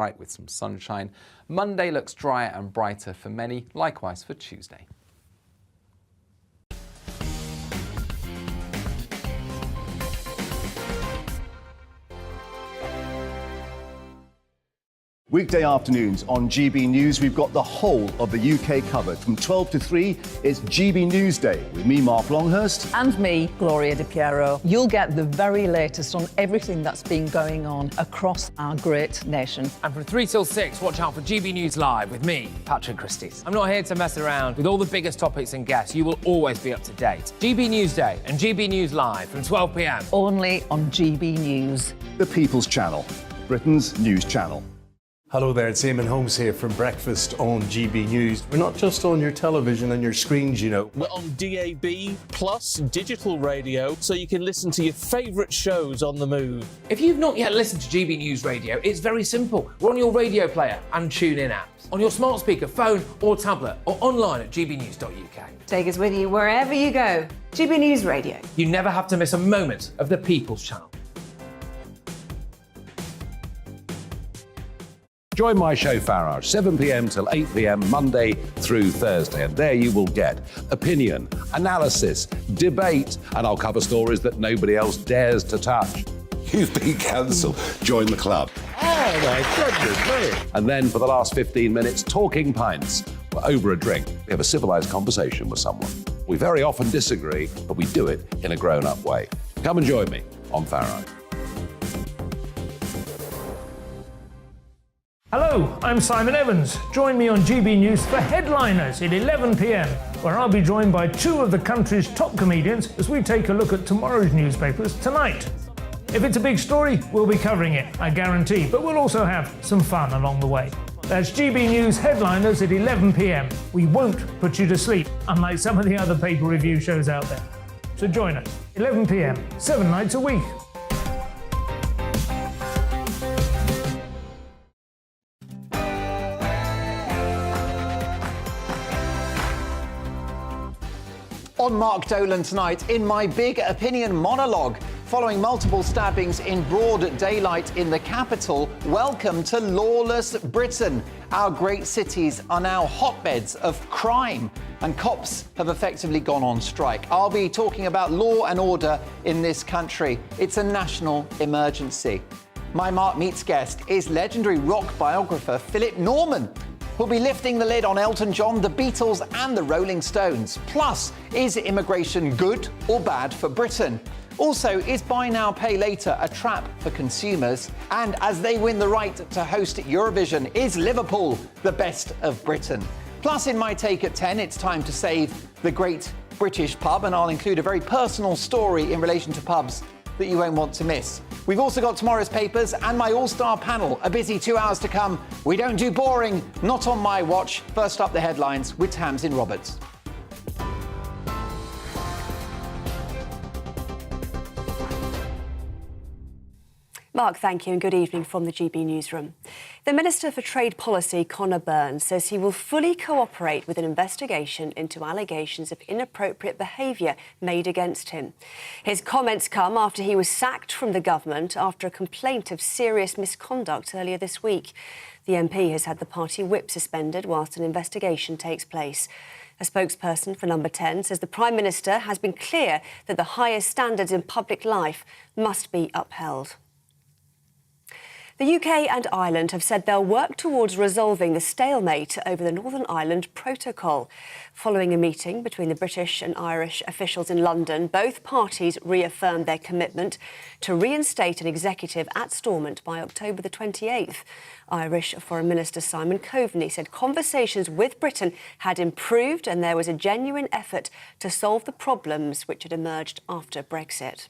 bright with some sunshine. Monday looks drier and brighter for many, likewise for Tuesday. Weekday afternoons on GB News, we've got the whole of the UK covered. From 12 to 3, it's GB News Day with me, Mark Longhurst. And me, Gloria Di Piero. You'll get the very latest on everything that's been going on across our great nation. And from 3 till 6, watch out for GB News Live with me, Patrick Christys. I'm not here to mess around. With all the biggest topics and guests, you will always be up to date. GB News Day and GB News Live from 12 p.m. Only on GB News. The People's Channel, Britain's news channel. Hello there, it's Eamon Holmes here from Breakfast on GB News. We're not just on your television and your screens, you know. We're on DAB plus digital radio, so you can listen to your favourite shows on the move. If you've not yet listened to GB News Radio, it's very simple. We're on your radio player and TuneIn apps, on your smart speaker, phone or tablet, or online at gbnews.uk. Take us with you wherever you go. GB News Radio. You never have to miss a moment of the People's Channel. Join my show Farage, 7 p.m. till 8 p.m. Monday through Thursday, and there you will get opinion, analysis, debate, and I'll cover stories that nobody else dares to touch. You've been cancelled. Join the club. Oh my goodness me! And then for the last 15 minutes, talking pints. We're over a drink. We have a civilised conversation with someone. We very often disagree, but we do it in a grown-up way. Come and join me on Farage. Hello, I'm Simon Evans. Join me on GB News for Headliners at 11 p.m, where I'll be joined by 2 of the country's top comedians as we take a look at tomorrow's newspapers tonight. If it's a big story, we'll be covering it, I guarantee, but we'll also have some fun along the way. That's GB News Headliners at 11 p.m. We won't put you to sleep, unlike some of the other paper review shows out there. So join us, 11 p.m, 7 nights a week. On Mark Dolan tonight, in my big opinion monologue, following multiple stabbings in broad daylight in the capital, welcome to lawless Britain. Our great cities are now hotbeds of crime, and cops have effectively gone on strike. I'll be talking about law and order in this country. It's a national emergency. My Mark Meets guest is legendary rock biographer Philip Norman, who'll be lifting the lid on Elton John, the Beatles and the Rolling Stones. Plus, is immigration good or bad for Britain? Also, is buy now, pay later a trap for consumers? And as they win the right to host Eurovision, is Liverpool the best of Britain? Plus, in my take at 10, it's time to save the great British pub, and I'll include a very personal story in relation to pubs that you won't want to miss. We've also got tomorrow's papers and my all-star panel. A busy 2 hours to come. We don't do boring, not on my watch. First up, the headlines with Tamsin Roberts. Mark, thank you and good evening from the GB Newsroom. The Minister for Trade Policy, Conor Burns, says he will fully cooperate with an investigation into allegations of inappropriate behaviour made against him. His comments come after he was sacked from the government after a complaint of serious misconduct earlier this week. The MP has had the party whip suspended whilst an investigation takes place. A spokesperson for Number 10 says the Prime Minister has been clear that the highest standards in public life must be upheld. The UK and Ireland have said they'll work towards resolving the stalemate over the Northern Ireland Protocol. Following a meeting between the British and Irish officials in London, both parties reaffirmed their commitment to reinstate an executive at Stormont by October the 28th. Irish Foreign Minister Simon Coveney said conversations with Britain had improved and there was a genuine effort to solve the problems which had emerged after Brexit.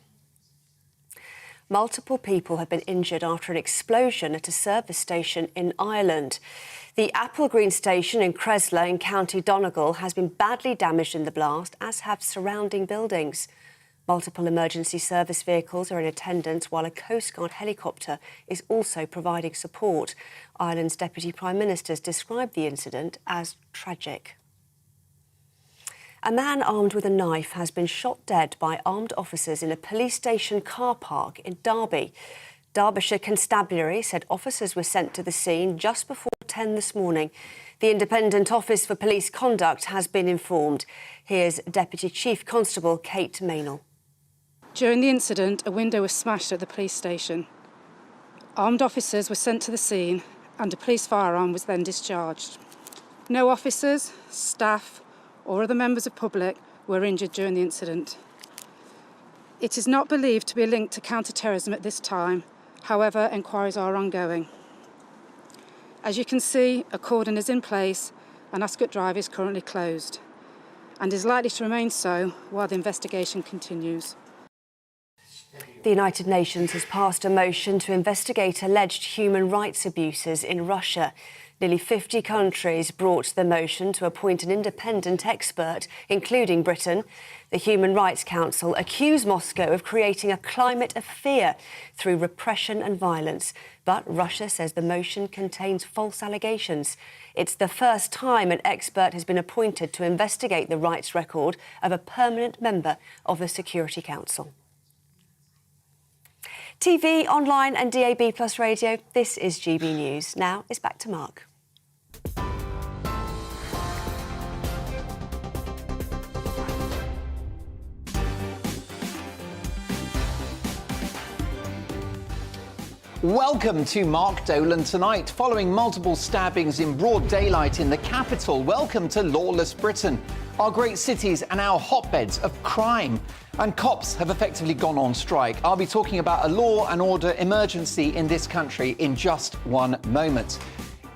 Multiple people have been injured after an explosion at a service station in Ireland. The Applegreen station in Cresla in County Donegal has been badly damaged in the blast, as have surrounding buildings. Multiple emergency service vehicles are in attendance, while a Coast Guard helicopter is also providing support. Ireland's Deputy Prime Minister has described the incident as tragic. A man armed with a knife has been shot dead by armed officers in a police station car park in Derby. Derbyshire Constabulary said officers were sent to the scene just before 10 this morning. The Independent Office for Police Conduct has been informed. Here's Deputy Chief Constable Kate Maynell. During the incident, a window was smashed at the police station. Armed officers were sent to the scene and a police firearm was then discharged. No officers, staff or other members of public were injured during the incident. It is not believed to be linked to counter-terrorism at this time. However, enquiries are ongoing. As you can see, a cordon is in place and Ascot Drive is currently closed and is likely to remain so while the investigation continues. The United Nations has passed a motion to investigate alleged human rights abuses in Russia. Nearly 50 countries brought the motion to appoint an independent expert, including Britain. The Human Rights Council accused Moscow of creating a climate of fear through repression and violence. But Russia says the motion contains false allegations. It's the first time an expert has been appointed to investigate the rights record of a permanent member of the Security Council. TV, online and DAB+ radio, this is GB News. Now it's back to Mark. Welcome to Mark Dolan Tonight. Following multiple stabbings in broad daylight in the capital, welcome to lawless Britain. Our great cities are now hotbeds of crime, and cops have effectively gone on strike. I'll be talking about a law and order emergency in this country in just one moment.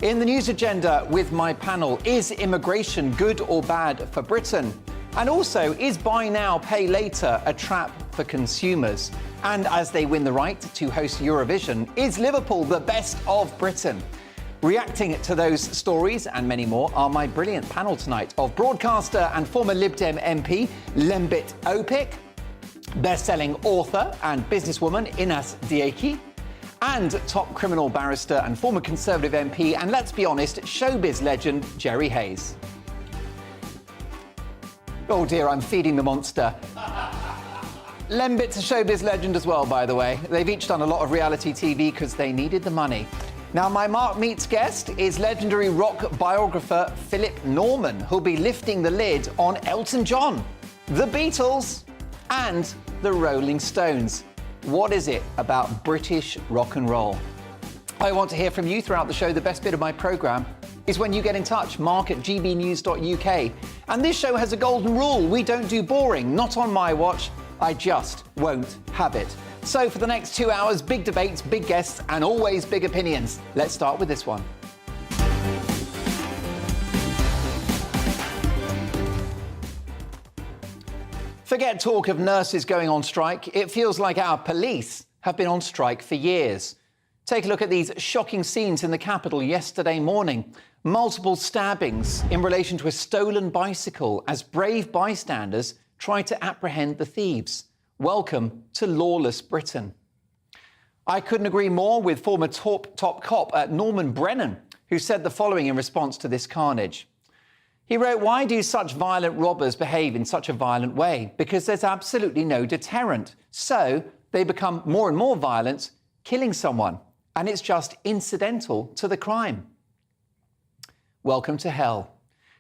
In the news agenda with my panel, is immigration good or bad for Britain? And also, is buy now, pay later a trap for consumers? And as they win the right to host Eurovision, is Liverpool the best of Britain? Reacting to those stories and many more are my brilliant panel tonight of broadcaster and former Lib Dem MP Lembit Opik, best-selling author and businesswoman Inas Dieki, and top criminal barrister and former Conservative MP and, let's be honest, showbiz legend Jerry Hayes. Oh dear, I'm feeding the monster. Lembit's a showbiz legend as well, by the way. They've each done a lot of reality TV because they needed the money. Now, my Mark Meets guest is legendary rock biographer Philip Norman, who'll be lifting the lid on Elton John, the Beatles, and the Rolling Stones. What is it about British rock and roll? I want to hear from you throughout the show. The best bit of my programme is when you get in touch, mark@gbnews.uk. And this show has a golden rule. We don't do boring, not on my watch. I just won't have it. So for the next 2 hours, big debates, big guests, and always big opinions. Let's start with this one. Forget talk of nurses going on strike. It feels like our police have been on strike for years. Take a look at these shocking scenes in the capital yesterday morning. Multiple stabbings in relation to a stolen bicycle as brave bystanders try to apprehend the thieves. Welcome to lawless Britain. I couldn't agree more with former top cop Norman Brennan, who said the following in response to this carnage. He wrote, "Why do such violent robbers behave in such a violent way? Because there's absolutely no deterrent. So they become more and more violent, killing someone, and it's just incidental to the crime." Welcome to hell.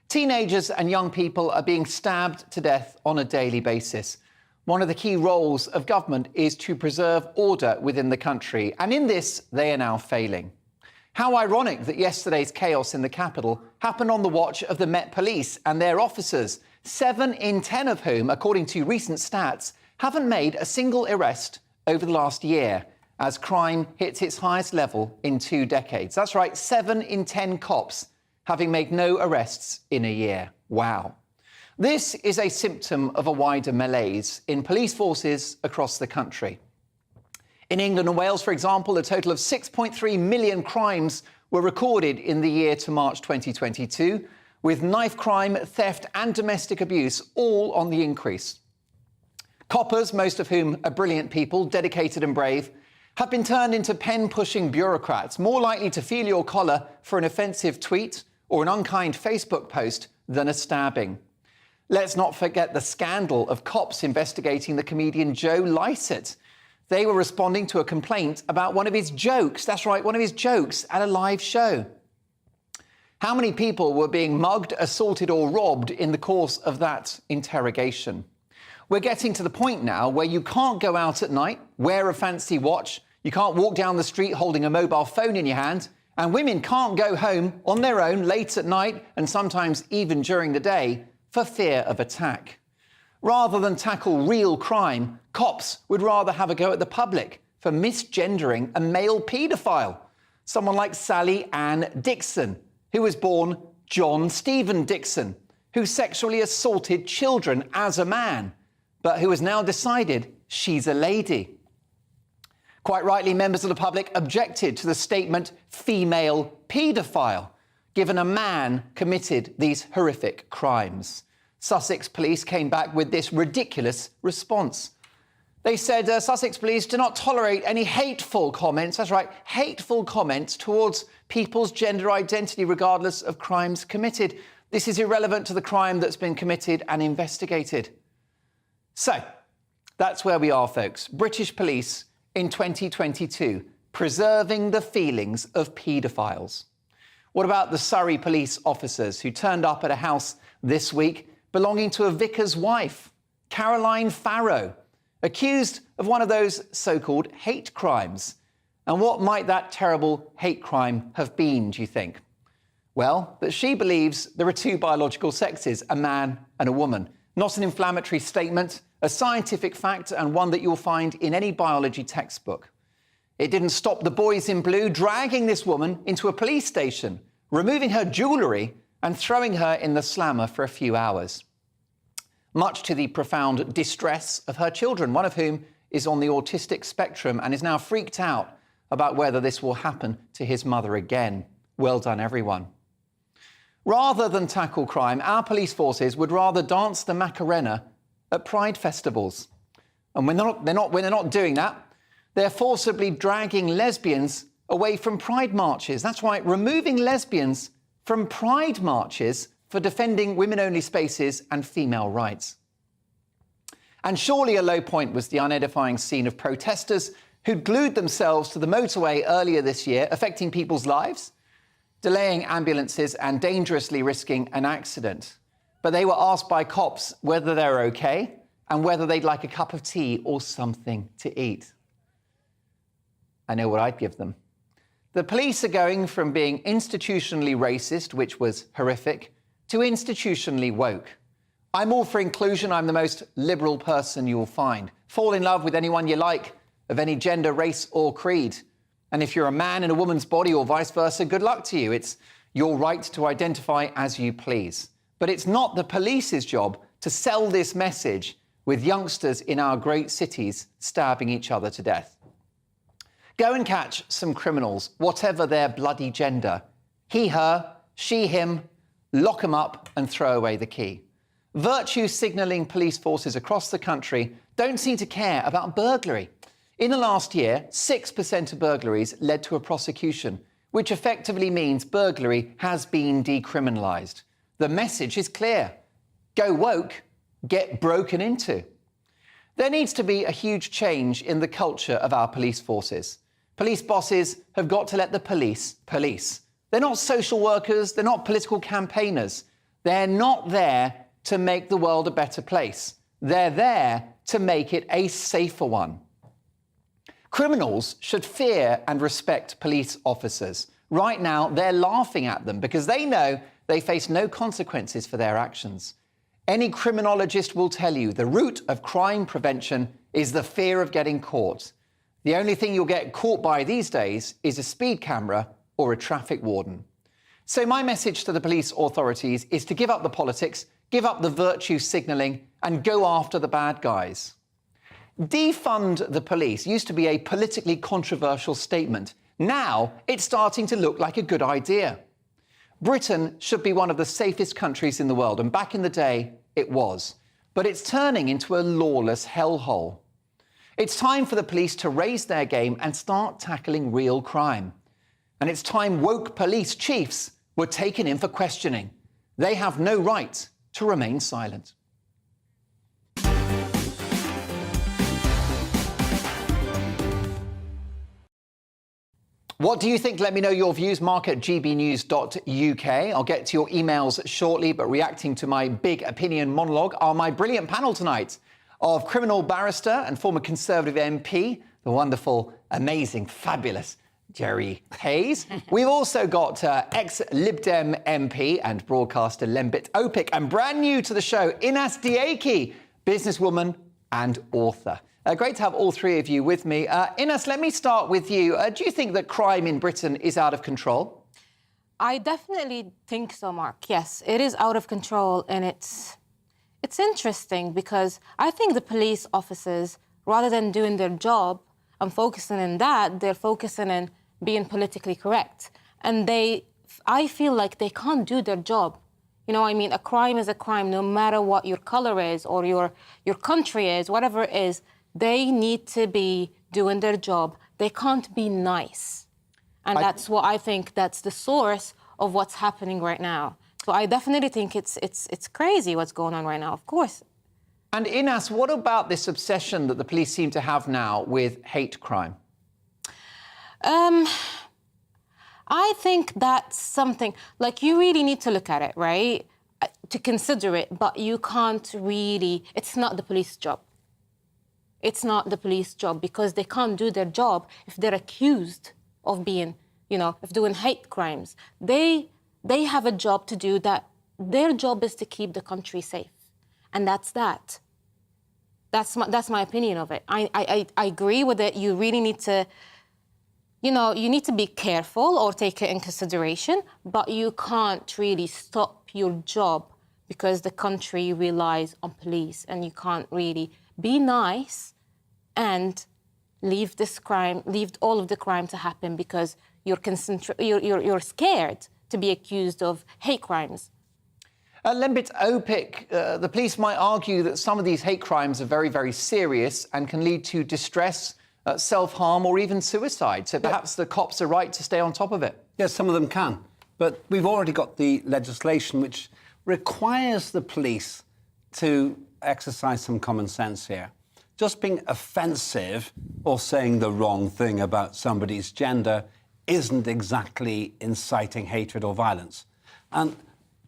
Teenagers and young people are being stabbed to death on a daily basis. One of the key roles of government is to preserve order within the country, and in this, they are now failing. How ironic that yesterday's chaos in the capital happened on the watch of the Met Police and their officers, 7 in 10 of whom, according to recent stats, haven't made a single arrest over the last year, as crime hits its highest level in 2 decades. That's right, 7 in 10 cops having made no arrests in a year. Wow. This is a symptom of a wider malaise in police forces across the country. In England and Wales, for example, a total of 6.3 million crimes were recorded in the year to March 2022, with knife crime, theft and domestic abuse all on the increase. Coppers, most of whom are brilliant people, dedicated and brave, have been turned into pen-pushing bureaucrats, more likely to feel your collar for an offensive tweet or an unkind Facebook post than a stabbing. Let's not forget the scandal of cops investigating the comedian Joe Lycett. They were responding to a complaint about one of his jokes. That's right, one of his jokes at a live show. How many people were being mugged, assaulted or robbed in the course of that interrogation? We're getting to the point now where you can't go out at night, wear a fancy watch, you can't walk down the street holding a mobile phone in your hand, and women can't go home on their own late at night and sometimes even during the day for fear of attack. Rather than tackle real crime, cops would rather have a go at the public for misgendering a male paedophile, someone like Sally Ann Dixon, who was born John Stephen Dixon, who sexually assaulted children as a man, but who has now decided she's a lady. Quite rightly, members of the public objected to the statement female paedophile, given a man committed these horrific crimes. Sussex police came back with this ridiculous response. They said Sussex police do not tolerate any hateful comments, that's right, hateful comments towards people's gender identity regardless of crimes committed. This is irrelevant to the crime that's been committed and investigated. So, that's where we are, folks. British police in 2022, preserving the feelings of paedophiles. What about the Surrey police officers who turned up at a house this week belonging to a vicar's wife, Caroline Farrow, accused of one of those so-called hate crimes? And what might that terrible hate crime have been, do you think? Well, that she believes there are two biological sexes, a man and a woman. Not an inflammatory statement, a scientific fact, and one that you'll find in any biology textbook. It didn't stop the boys in blue dragging this woman into a police station, removing her jewellery and throwing her in the slammer for a few hours, much to the profound distress of her children, one of whom is on the autistic spectrum and is now freaked out about whether this will happen to his mother again. Well done, everyone. Rather than tackle crime, our police forces would rather dance the Macarena at Pride festivals. And when they're not doing that, they're forcibly dragging lesbians away from Pride marches. That's right, removing lesbians from Pride marches for defending women-only spaces and female rights. And surely a low point was the unedifying scene of protesters who glued themselves to the motorway earlier this year, affecting people's lives, delaying ambulances and dangerously risking an accident. But they were asked by cops whether they're okay and whether they'd like a cup of tea or something to eat. I know what I'd give them. The police are going from being institutionally racist, which was horrific, to institutionally woke. I'm all for inclusion. I'm the most liberal person you'll find. Fall in love with anyone you like, of any gender, race or creed. And if you're a man in a woman's body or vice versa, good luck to you. It's your right to identify as you please. But it's not the police's job to sell this message with youngsters in our great cities stabbing each other to death. Go and catch some criminals, whatever their bloody gender. He, her, she, him, lock them up and throw away the key. Virtue signalling police forces across the country don't seem to care about burglary. In the last year, 6% of burglaries led to a prosecution, which effectively means burglary has been decriminalised. The message is clear. Go woke, get broken into. There needs to be a huge change in the culture of our police forces. Police bosses have got to let the police police. They're not social workers, they're not political campaigners. They're not there to make the world a better place. They're there to make it a safer one. Criminals should fear and respect police officers. Right now, they're laughing at them because they know they face no consequences for their actions. Any criminologist will tell you the root of crime prevention is the fear of getting caught. The only thing you'll get caught by these days is a speed camera or a traffic warden. So my message to the police authorities is to give up the politics, give up the virtue signalling, and go after the bad guys. Defund the police used to be a politically controversial statement. Now it's starting to look like a good idea. Britain should be one of the safest countries in the world, and back in the day it was. But it's turning into a lawless hellhole. It's time for the police to raise their game and start tackling real crime. And it's time woke police chiefs were taken in for questioning. They have no right to remain silent. What do you think? Let me know your views. Mark at gbnews.uk. I'll get to your emails shortly, but reacting to my big opinion monologue are my brilliant panel tonight of criminal barrister and former Conservative MP, the wonderful, amazing, fabulous Jerry Hayes. We've also got ex-Lib Dem MP and broadcaster Lembit Opik, and brand new to the show, Inas Dieki, businesswoman and author. Great to have all three of you with me. Inas, let me start with you. Do you think that crime in Britain is out of control? I definitely think so, Mark. Yes, it is out of control, and it's interesting because I think the police officers, rather than doing their job and focusing on that, they're focusing on being politically correct. And I feel like they can't do their job. You know what I mean? A crime is a crime, no matter what your color is or your country is, whatever it is. They need to be doing their job. They can't be nice. And that's what I think that's the source of what's happening right now. So I definitely think it's crazy what's going on right now, of course. And Inas, what about this obsession that the police seem to have now with hate crime? I think that's something, like, you really need to look at it, right? To consider it, but you can't really, it's not the police job. It's not the police job because they can't do their job if they're accused of being, of doing hate crimes. They have a job to do that. Their job is to keep the country safe. And that's that. That's my opinion of it. I agree with it. You really need to, you need to be careful or take it in consideration, but you can't really stop your job because the country relies on police, and you can't really be nice and leave all of the crime to happen because you're scared to be accused of hate crimes. Lembit Opik, the police might argue that some of these hate crimes are very, very serious and can lead to distress, self-harm or even suicide. So perhaps the cops are right to stay on top of it. Yes, some of them can. But we've already got the legislation which requires the police to exercise some common sense here. Just being offensive or saying the wrong thing about somebody's gender isn't exactly inciting hatred or violence. And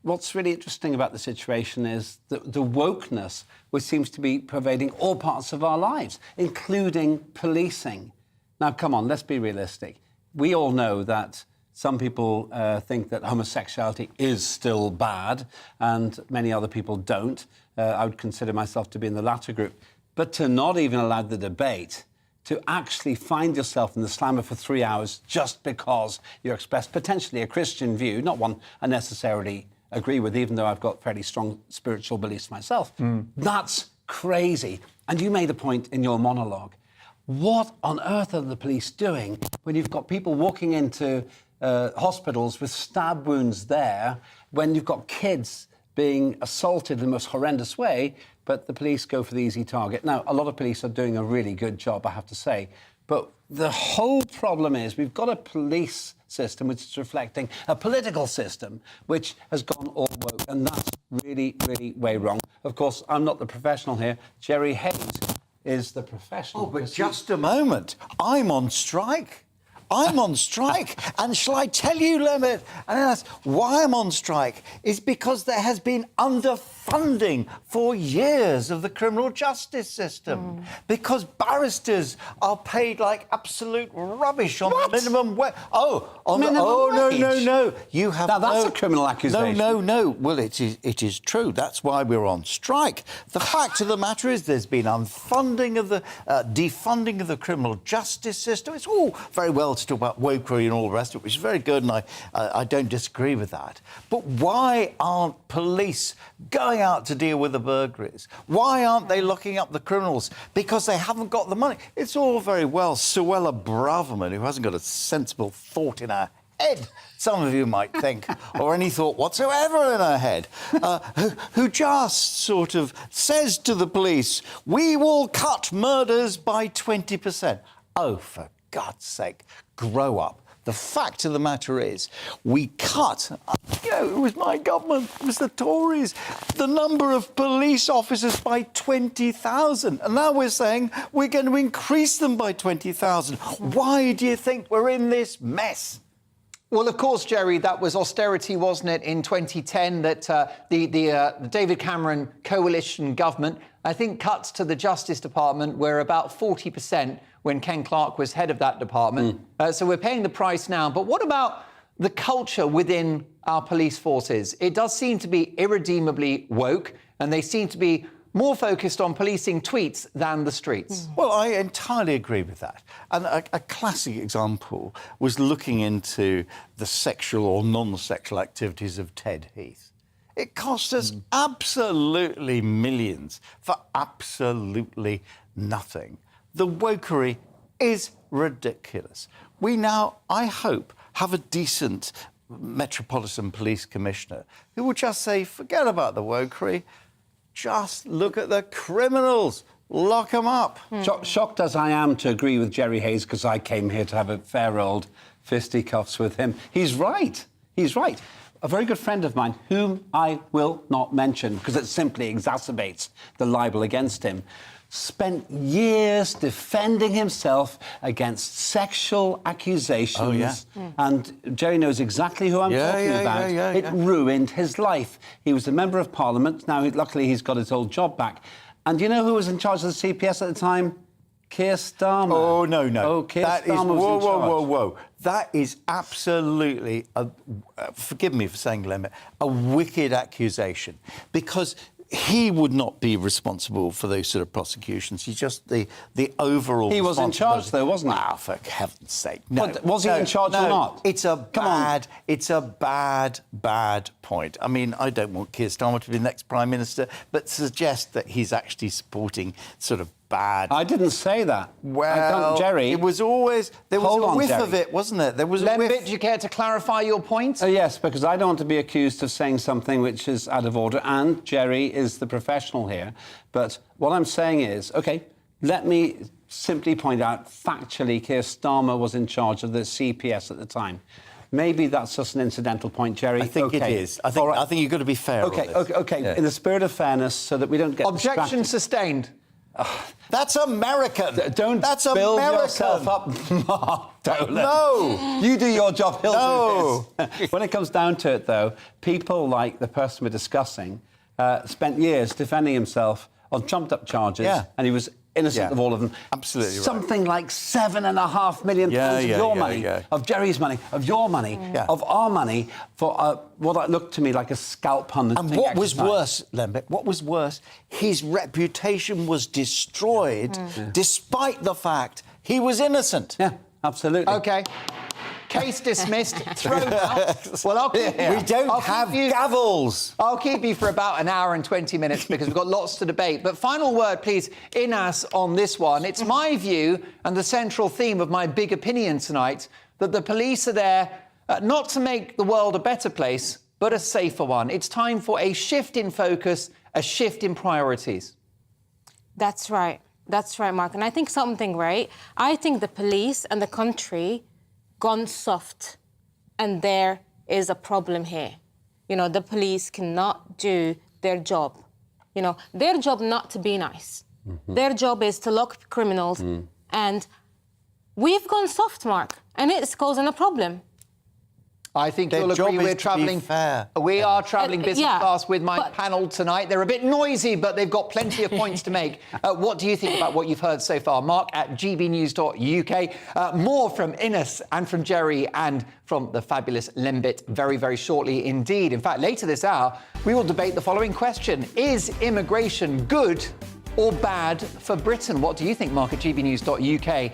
what's really interesting about the situation is the wokeness which seems to be pervading all parts of our lives, including policing. Now, come on, let's be realistic. We all know that some people think that homosexuality is still bad, and many other people don't. I would consider myself to be in the latter group. But to not even allow the debate, to actually find yourself in the slammer for 3 hours just because you expressed potentially a Christian view, not one I necessarily agree with, even though I've got fairly strong spiritual beliefs myself. That's crazy. And you made a point in your monologue. What on earth are the police doing when you've got people walking into hospitals with stab wounds there, when you've got kids being assaulted in the most horrendous way, but the police go for the easy target? Now, a lot of police are doing a really good job, I have to say, but the whole problem is we've got a police system which is reflecting a political system which has gone all woke, and that's really, really way wrong. Of course, I'm not the professional here. Jerry Hayes is the professional. Oh, but just a moment. I'm on strike. I'm on strike. And shall I tell you, Lembit, and that's why I'm on strike is because there has been underfunding for years of the criminal justice system. Because barristers are paid like absolute rubbish on the minimum wage. No. You have now, that's a criminal accusation. No. Well, it is true. That's why we're on strike. The fact of the matter is there's been unfunding of the defunding of the criminal justice system. It's all very well to talk about wokery and all the rest of it, which is very good, and I don't disagree with that. But why aren't police going out to deal with the burglaries? Why aren't they locking up the criminals? Because they haven't got the money. It's all very well Suella Braverman, who hasn't got a sensible thought in her head, some of you might think, or any thought whatsoever in her head, who just sort of says to the police, we will cut murders by 20%. Oh, for God's sake, grow up. The fact of the matter is, we cut You know, it was my government, it was the Tories. The number of police officers by 20,000. And now we're saying we're going to increase them by 20,000. Why do you think we're in this mess? Well, of course, Jerry, that was austerity, wasn't it, in 2010, that the David Cameron coalition government, I think, cuts to the Justice Department were about 40% when Ken Clarke was head of that department. So we're paying the price now. But what about the culture within our police forces? It does seem to be irredeemably woke, and they seem to be more focused on policing tweets than the streets. Well, I entirely agree with that. And a classic example was looking into the sexual or non-sexual activities of Ted Heath. It cost us absolutely millions for absolutely nothing. The wokery is ridiculous. We now, I hope, have a decent Metropolitan Police Commissioner who will just say, forget about the wokery, just look at the criminals, lock them up. Shocked as I am to agree with Jerry Hayes, because I came here to have a fair old fisticuffs with him. He's right. He's right. A very good friend of mine, whom I will not mention because it simply exacerbates the libel against him, spent years defending himself against sexual accusations. Oh, yeah. And Jerry knows exactly who I'm talking about. It ruined his life. He was a member of Parliament. Now, luckily, he's got his old job back. And do you know who was in charge of the CPS at the time? Keir Starmer. Oh, no, no. Oh, Keir that Starmer is, was in charge. Whoa. That is absolutely, forgive me for saying, Lemmet, a wicked accusation. Because he would not be responsible for those sort of prosecutions. He's just the overall... He was in charge, though, wasn't he? Wow, for heaven's sake. No, was he in charge or not? It's a bad point. I mean, I don't want Keir Starmer to be the next Prime Minister, but suggest that he's actually supporting sort of bad... I didn't say that. Well, Jerry... It was always... There was a whiff of it, wasn't there? There was a whiff. Lembit, do you care to clarify your point? Yes, because I don't want to be accused of saying something which is out of order, and Jerry is the professional here. But what I'm saying is, OK, let me simply point out, factually, Keir Starmer was in charge of the CPS at the time. Maybe that's just an incidental point, Jerry. I think it is. I think you've got to be fair on this. OK. Yeah. In the spirit of fairness, so that we don't get Objection sustained. That's American. That's build yourself up, Mark Dolan. No. You do your job, he'll do this. When it comes down to it, though, people like the person we're discussing spent years defending himself on trumped-up charges, and he was innocent of all of them. Absolutely right. Something like £7.5 million of your money, of Jerry's money, of your money, of our money, for what looked to me like a scalp hunting And what was worse, Lembit, what was worse, his reputation was destroyed despite the fact he was innocent. Yeah, absolutely. OK. Case dismissed, thrown out. Well, I'll keep you. We don't have gavels. I'll keep you for about an hour and 20 minutes because we've got lots to debate. But final word, please, Inas, on this one. It's my view and the central theme of my big opinion tonight that the police are there not to make the world a better place, but a safer one. It's time for a shift in focus, a shift in priorities. That's right. That's right, Mark. And I think something, right? I think the police and the country gone soft, and there is a problem here. You know, the police cannot do their job. You know, their job not to be nice. Their job is to lock criminals, and we've gone soft, Mark, and it's causing a problem. I think you'll agree we're travelling. We are travelling business class with my panel tonight. They're a bit noisy, but they've got plenty of points to make. What do you think about what you've heard so far? Mark at gbnews.uk. More from Inas and from Jerry and from the fabulous Lembit very, very shortly indeed. In fact, later this hour, we will debate the following question. Is immigration good or bad for Britain? What do you think, Mark at gbnews.uk?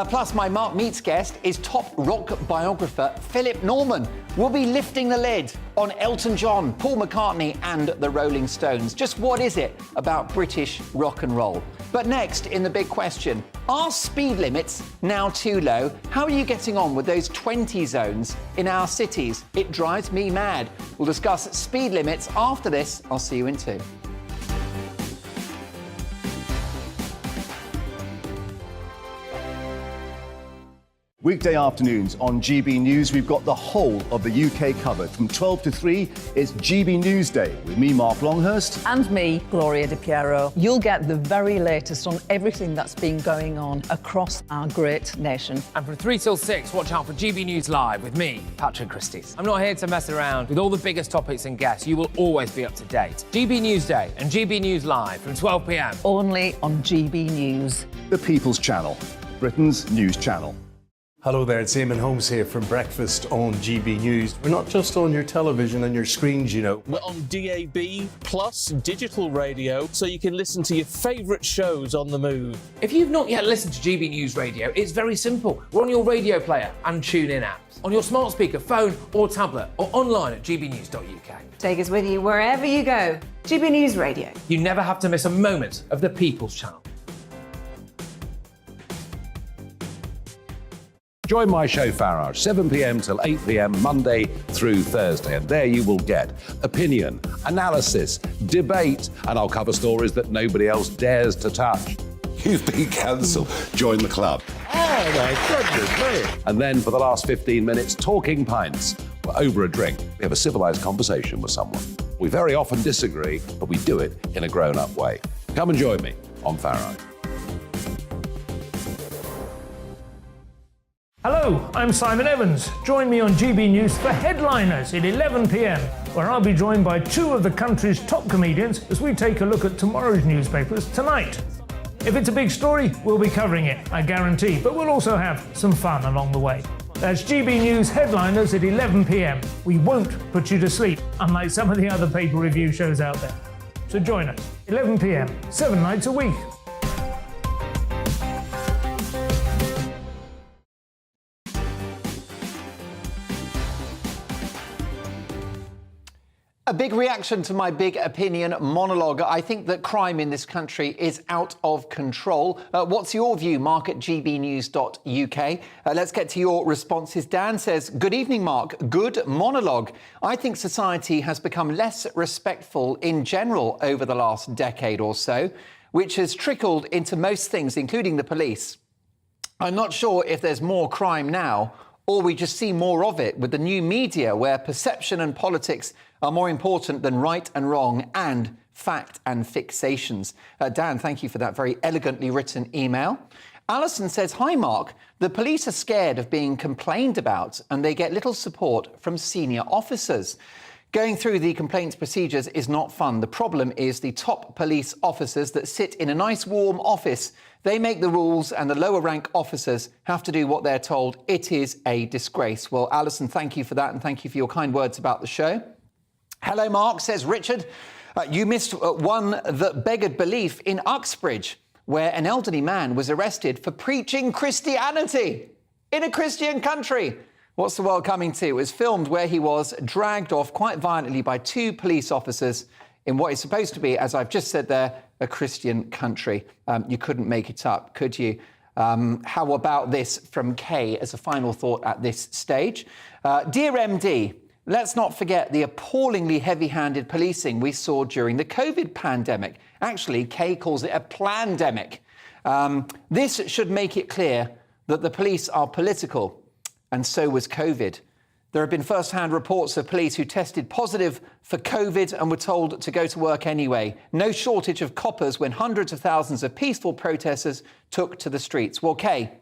Plus, my Mark Meets guest is top rock biographer Philip Norman. We'll be lifting the lid on Elton John, Paul McCartney and the Rolling Stones. Just what is it about British rock and roll? But next, in the big question, are speed limits now too low? How are you getting on with those 20 zones in our cities? It drives me mad. We'll discuss speed limits after this. I'll see you in 2. Weekday afternoons on GB News, we've got the whole of the UK covered. From 12 to 3, it's GB News Day with me, Mark Longhurst. And me, Gloria Di Piero. You'll get the very latest on everything that's been going on across our great nation. And from 3 till 6, watch out for GB News Live with me, Patrick Christys. I'm not here to mess around with all the biggest topics and guests. You will always be up to date. GB News Day and GB News Live from 12 p.m. Only on GB News. The People's Channel, Britain's news channel. Hello there, it's Eamon Holmes here from Breakfast on GB News. We're not just on your television and your screens, you know. We're on DAB plus digital radio, so you can listen to your favourite shows on the move. If you've not yet listened to GB News Radio, it's very simple. We're on your radio player and tune-in apps, on your smart speaker, phone or tablet, or online at gbnews.uk. Take us with you wherever you go. GB News Radio. You never have to miss a moment of the People's Channel. Join my show Farage, 7 p.m. till 8 p.m. Monday through Thursday, and there you will get opinion, analysis, debate, and I'll cover stories that nobody else dares to touch. You've been cancelled. Join the club. Oh my goodness me. And then for the last 15 minutes, talking pints. We're over a drink. We have a civilised conversation with someone. We very often disagree, but we do it in a grown-up way. Come and join me on Farage. Hello, I'm Simon Evans. Join me on GB News for Headliners at 11 p.m, where I'll be joined by two of the country's top comedians as we take a look at tomorrow's newspapers tonight. If it's a big story, we'll be covering it, I guarantee, but we'll also have some fun along the way. That's GB News Headliners at 11 p.m. We won't put you to sleep, unlike some of the other paper review shows out there. So join us, 11 p.m, 7 nights a week. A big reaction to my big opinion monologue. I think that crime in this country is out of control. What's your view? Mark at gbnews.uk. Let's get to your responses. Dan says, good evening, Mark. Good monologue. I think society has become less respectful in general over the last decade or so, which has trickled into most things, including the police. I'm not sure if there's more crime now or we just see more of it with the new media where perception and politics are more important than right and wrong and fact and fixations. Dan, thank you for that very elegantly written email. Alison says, hi, Mark. The police are scared of being complained about and they get little support from senior officers. Going through the complaints procedures is not fun. The problem is the top police officers that sit in a nice warm office. They make the rules and the lower rank officers have to do what they're told. It is a disgrace. Well, Alison, thank you for that and thank you for your kind words about the show. Hello, Mark, says Richard. You missed one that beggared belief in Uxbridge, where an elderly man was arrested for preaching Christianity in a Christian country. What's the world coming to? It was filmed where he was dragged off quite violently by two police officers in what is supposed to be, as I've just said there, a Christian country. You couldn't make it up, could you? How about this from Kay as a final thought at this stage? Dear MD, let's not forget the appallingly heavy-handed policing we saw during the COVID pandemic. Actually, Kay calls it a plandemic. This should make it clear that the police are political, and so was COVID. There have been first-hand reports of police who tested positive for COVID and were told to go to work anyway. No shortage of coppers when hundreds of thousands of peaceful protesters took to the streets. Well, Kay,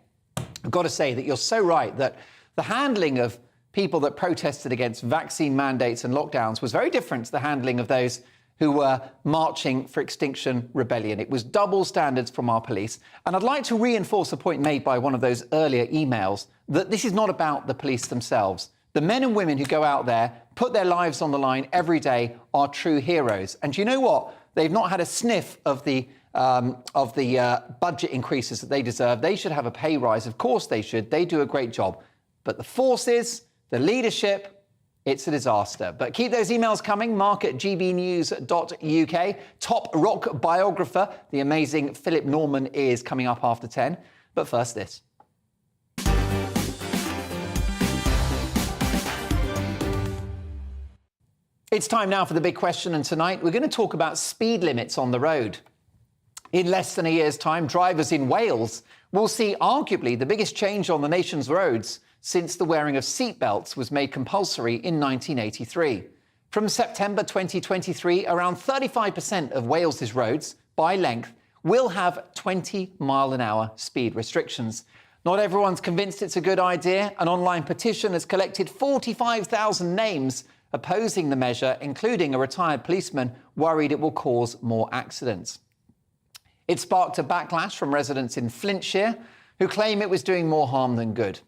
I've got to say that you're so right that the handling of people that protested against vaccine mandates and lockdowns was very different to the handling of those who were marching for Extinction Rebellion. It was double standards from our police. And I'd like to reinforce a point made by one of those earlier emails, that this is not about the police themselves. The men and women who go out there, put their lives on the line every day, are true heroes. And you know what? They've not had a sniff of the budget increases that they deserve. They should have a pay rise. Of course they should. They do a great job. But the forces, the leadership, it's a disaster. But keep those emails coming. Mark at gbnews.uk. Top rock biographer, the amazing Philip Norman, is coming up after 10. But first, this. It's time now for the big question, and tonight we're going to talk about speed limits on the road. In less than a year's time, drivers in Wales will see arguably the biggest change on the nation's roads since the wearing of seatbelts was made compulsory in 1983. From September 2023, around 35% of Wales's roads, by length, will have 20-mile-an-hour speed restrictions. Not everyone's convinced it's a good idea. An online petition has collected 45,000 names opposing the measure, including a retired policeman worried it will cause more accidents. It sparked a backlash from residents in Flintshire who claim it was doing more harm than good.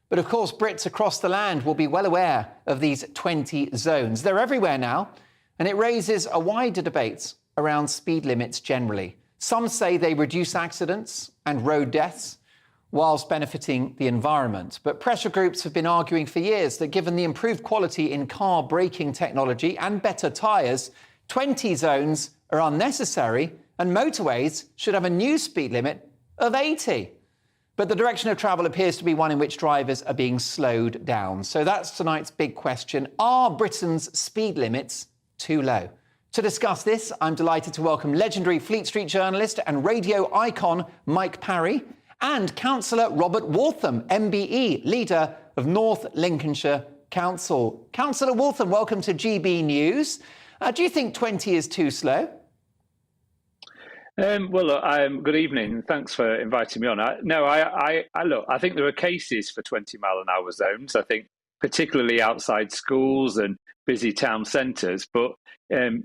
But of course, Brits across the land will be well aware of these 20 zones. They're everywhere now, and it raises a wider debate around speed limits generally. Some say they reduce accidents and road deaths whilst benefiting the environment. But pressure groups have been arguing for years that given the improved quality in car braking technology and better tyres, 20 zones are unnecessary and motorways should have a new speed limit of 80. But the direction of travel appears to be one in which drivers are being slowed down. So that's tonight's big question. Are Britain's speed limits too low? To discuss this, I'm delighted to welcome legendary Fleet Street journalist and radio icon Mike Parry and Councillor Robert Waltham, MBE, leader of North Lincolnshire Council. Councillor Waltham, welcome to GB News. Do you think 20 is too slow? Good evening. Thanks for inviting me on. I think there are cases for 20-mile-an-hour zones. I think particularly outside schools and busy town centres. But in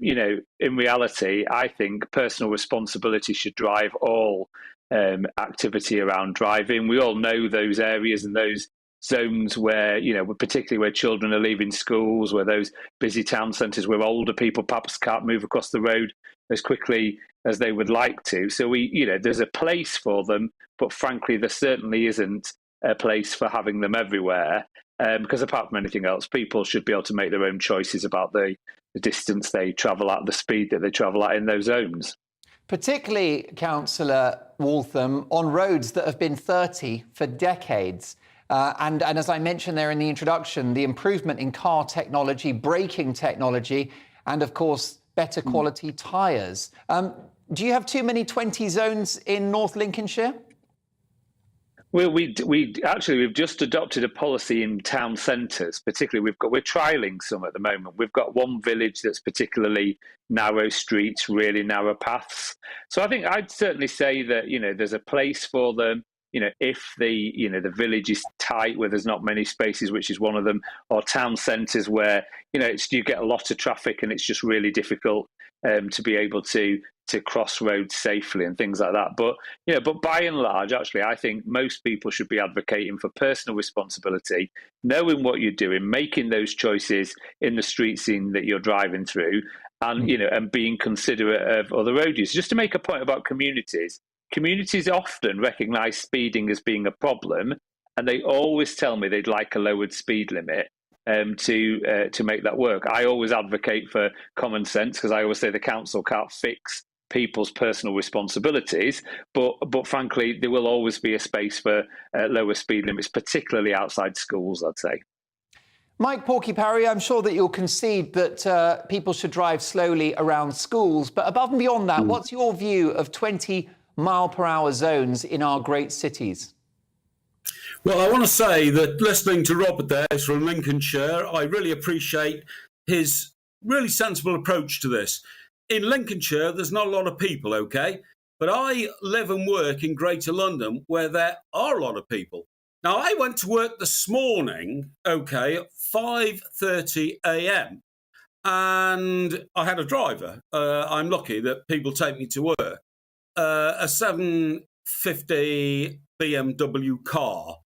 reality, I think personal responsibility should drive all activity around driving. We all know those areas and those zones where, particularly where children are leaving schools, where those busy town centres where older people perhaps can't move across the road as quickly as they would like to. So there's a place for them, but frankly, there certainly isn't a place for having them everywhere. Because apart from anything else, people should be able to make their own choices about the distance they travel at, the speed that they travel at in those zones. Particularly, Councillor Waltham, on roads that have been 30 for decades. And as I mentioned there in the introduction, the improvement in car technology, braking technology, and of course, better quality tyres. Do you have too many 20 zones in North Lincolnshire? Well, we've just adopted a policy in town centres. Particularly, we're trialling some at the moment. We've got one village that's particularly narrow streets, really narrow paths. So I think I'd certainly say that there's a place for them. If the village is tight where there's not many spaces, which is one of them, or town centres where you get a lot of traffic and it's just really difficult to be able to cross roads safely and things like that. But by and large, actually, I think most people should be advocating for personal responsibility, knowing what you're doing, making those choices in the street scene that you're driving through, and and being considerate of other road users. Just to make a point about communities. Communities often recognise speeding as being a problem, and they always tell me they'd like a lowered speed limit to make that work. I always advocate for common sense because I always say the council can't fix people's personal responsibilities, but frankly, there will always be a space for lower speed limits, particularly outside schools, I'd say. Mike Porky Parry, I'm sure that you'll concede that people should drive slowly around schools, but above and beyond that, what's your view of 20-mile-per-hour zones in our great cities? Well, I want to say that listening to Robert there is from Lincolnshire, I really appreciate his really sensible approach to this. In Lincolnshire, there's not a lot of people, OK? But I live and work in Greater London where there are a lot of people. Now, I went to work this morning, OK, at 5:30 a.m. and I had a driver. I'm lucky that people take me to work. A 750 BMW car,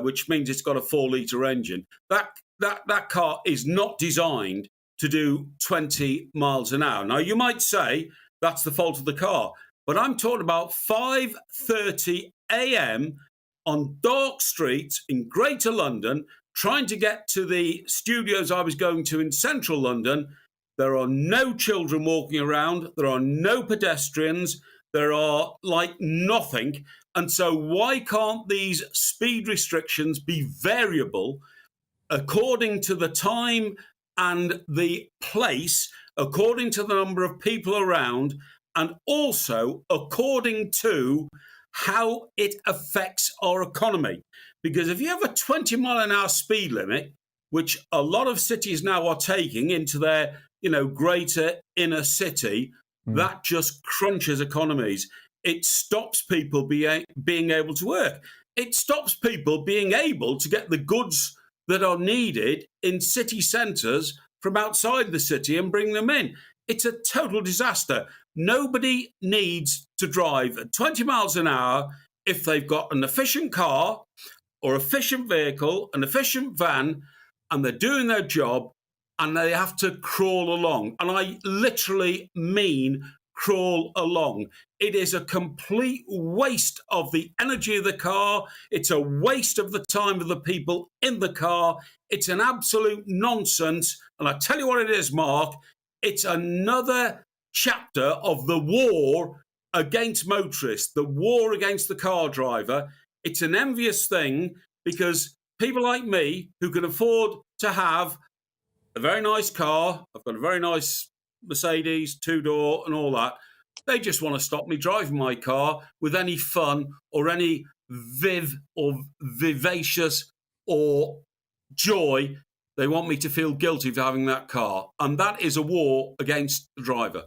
which means it's got a 4-litre engine. That car is not designed to do 20 miles an hour. Now, you might say that's the fault of the car, but I'm talking about 5:30 a.m. on dark streets in Greater London, trying to get to the studios I was going to in central London. There are no children walking around. There are no pedestrians. There are like nothing. And so why can't these speed restrictions be variable according to the time and the place, according to the number of people around, and also according to how it affects our economy. Because if you have a 20-mile-an-hour speed limit, which a lot of cities now are taking into their, greater inner city, that just crunches economies. It stops people being able to work. It stops people being able to get the goods that are needed in city centres from outside the city and bring them in. It's a total disaster. Nobody needs to drive at 20 miles an hour if they've got an efficient car or efficient vehicle, an efficient van, and they're doing their job and they have to crawl along. And I literally mean crawl along. It is a complete waste of the energy of the car. It's a waste of the time of the people in the car. It's an absolute nonsense. And I tell you what it is, Mark, it's another chapter of the war against motorists, the war against the car driver. It's an envious thing because people like me who can afford to have a very nice car, I've got a very nice Mercedes, 2-door and all that, they just want to stop me driving my car with any fun or any vivacious or joy. They want me to feel guilty for having that car. And that is a war against the driver.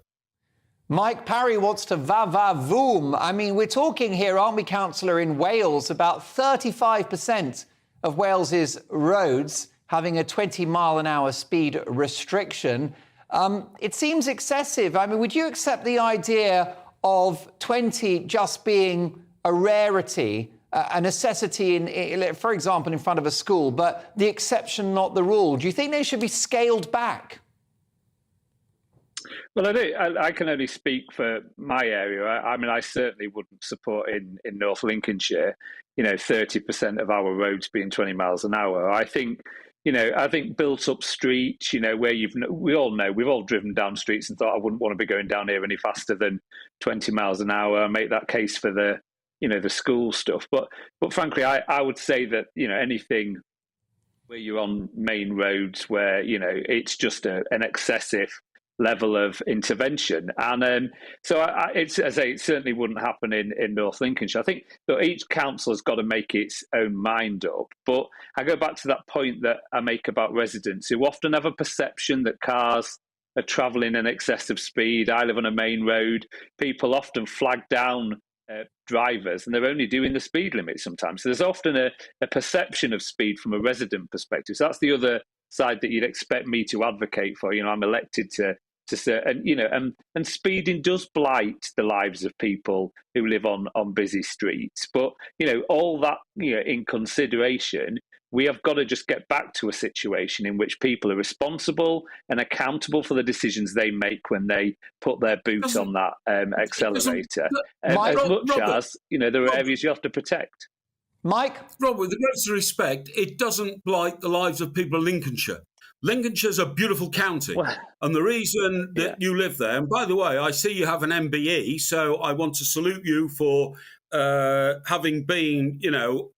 Mike Parry wants to va-va-voom. I mean, we're talking here, aren't we, Councillor, in Wales, about 35% of Wales's roads having a 20-mile-an-hour speed restriction. It seems excessive. I mean, would you accept the idea of 20 just being a rarity, a necessity, for example, in front of a school, but the exception, not the rule? Do you think they should be scaled back? Well, I do. I can only speak for my area. I mean, I certainly wouldn't support in North Lincolnshire, 30% of our roads being 20 miles an hour. I think built up streets, where we all know, we've all driven down streets and thought, I wouldn't want to be going down here any faster than 20 miles an hour. I make that case for the school stuff. But frankly, I would say that, anything where you're on main roads where, it's just an excessive level of intervention. And as I say, it certainly wouldn't happen in North Lincolnshire. I think that each council has got to make its own mind up. But I go back to that point that I make about residents who often have a perception that cars are travelling in excessive speed. I live on a main road. People often flag down drivers and they're only doing the speed limit sometimes. So there's often a perception of speed from a resident perspective. So that's the other side that you'd expect me to advocate for. I'm elected to and speeding does blight the lives of people who live on busy streets. But all that in consideration, we have got to just get back to a situation in which people are responsible and accountable for the decisions they make when they put their boot on that accelerator. As much as there are areas you have to protect. Mike? Rob, with the greatest respect, it doesn't blight the lives of people of Lincolnshire. Lincolnshire's a beautiful county. And the reason that you live there, and by the way, I see you have an MBE, so I want to salute you for having been,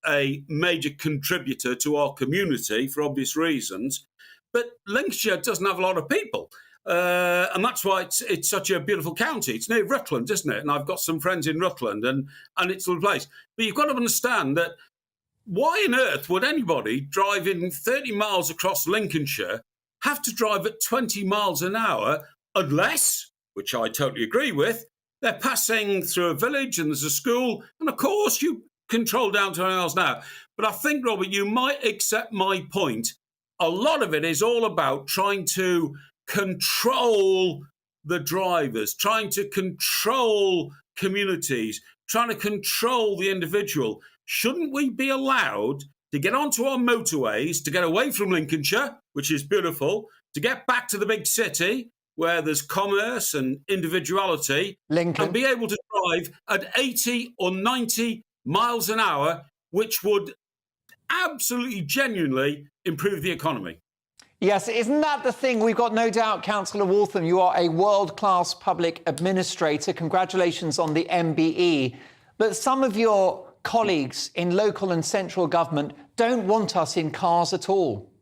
a major contributor to our community for obvious reasons. But Lincolnshire doesn't have a lot of people. And that's why it's such a beautiful county. It's near Rutland, isn't it? And I've got some friends in Rutland, and it's a little place. But you've got to understand that why on earth would anybody driving 30 miles across Lincolnshire have to drive at 20 miles an hour unless, which I totally agree with, they're passing through a village and there's a school, and of course you control down to 20 miles an hour. But I think, Robert, you might accept my point. A lot of it is all about trying to control the drivers, trying to control communities, trying to control the individual. Shouldn't we be allowed to get onto our motorways, to get away from Lincolnshire, which is beautiful, to get back to the big city where there's commerce and individuality, and be able to drive at 80 or 90 miles an hour, which would absolutely, genuinely improve the economy? Yes, isn't that the thing? We've got no doubt, Councillor Waltham, you are a world-class public administrator. Congratulations on the MBE. But some of your colleagues in local and central government don't want us in cars at all.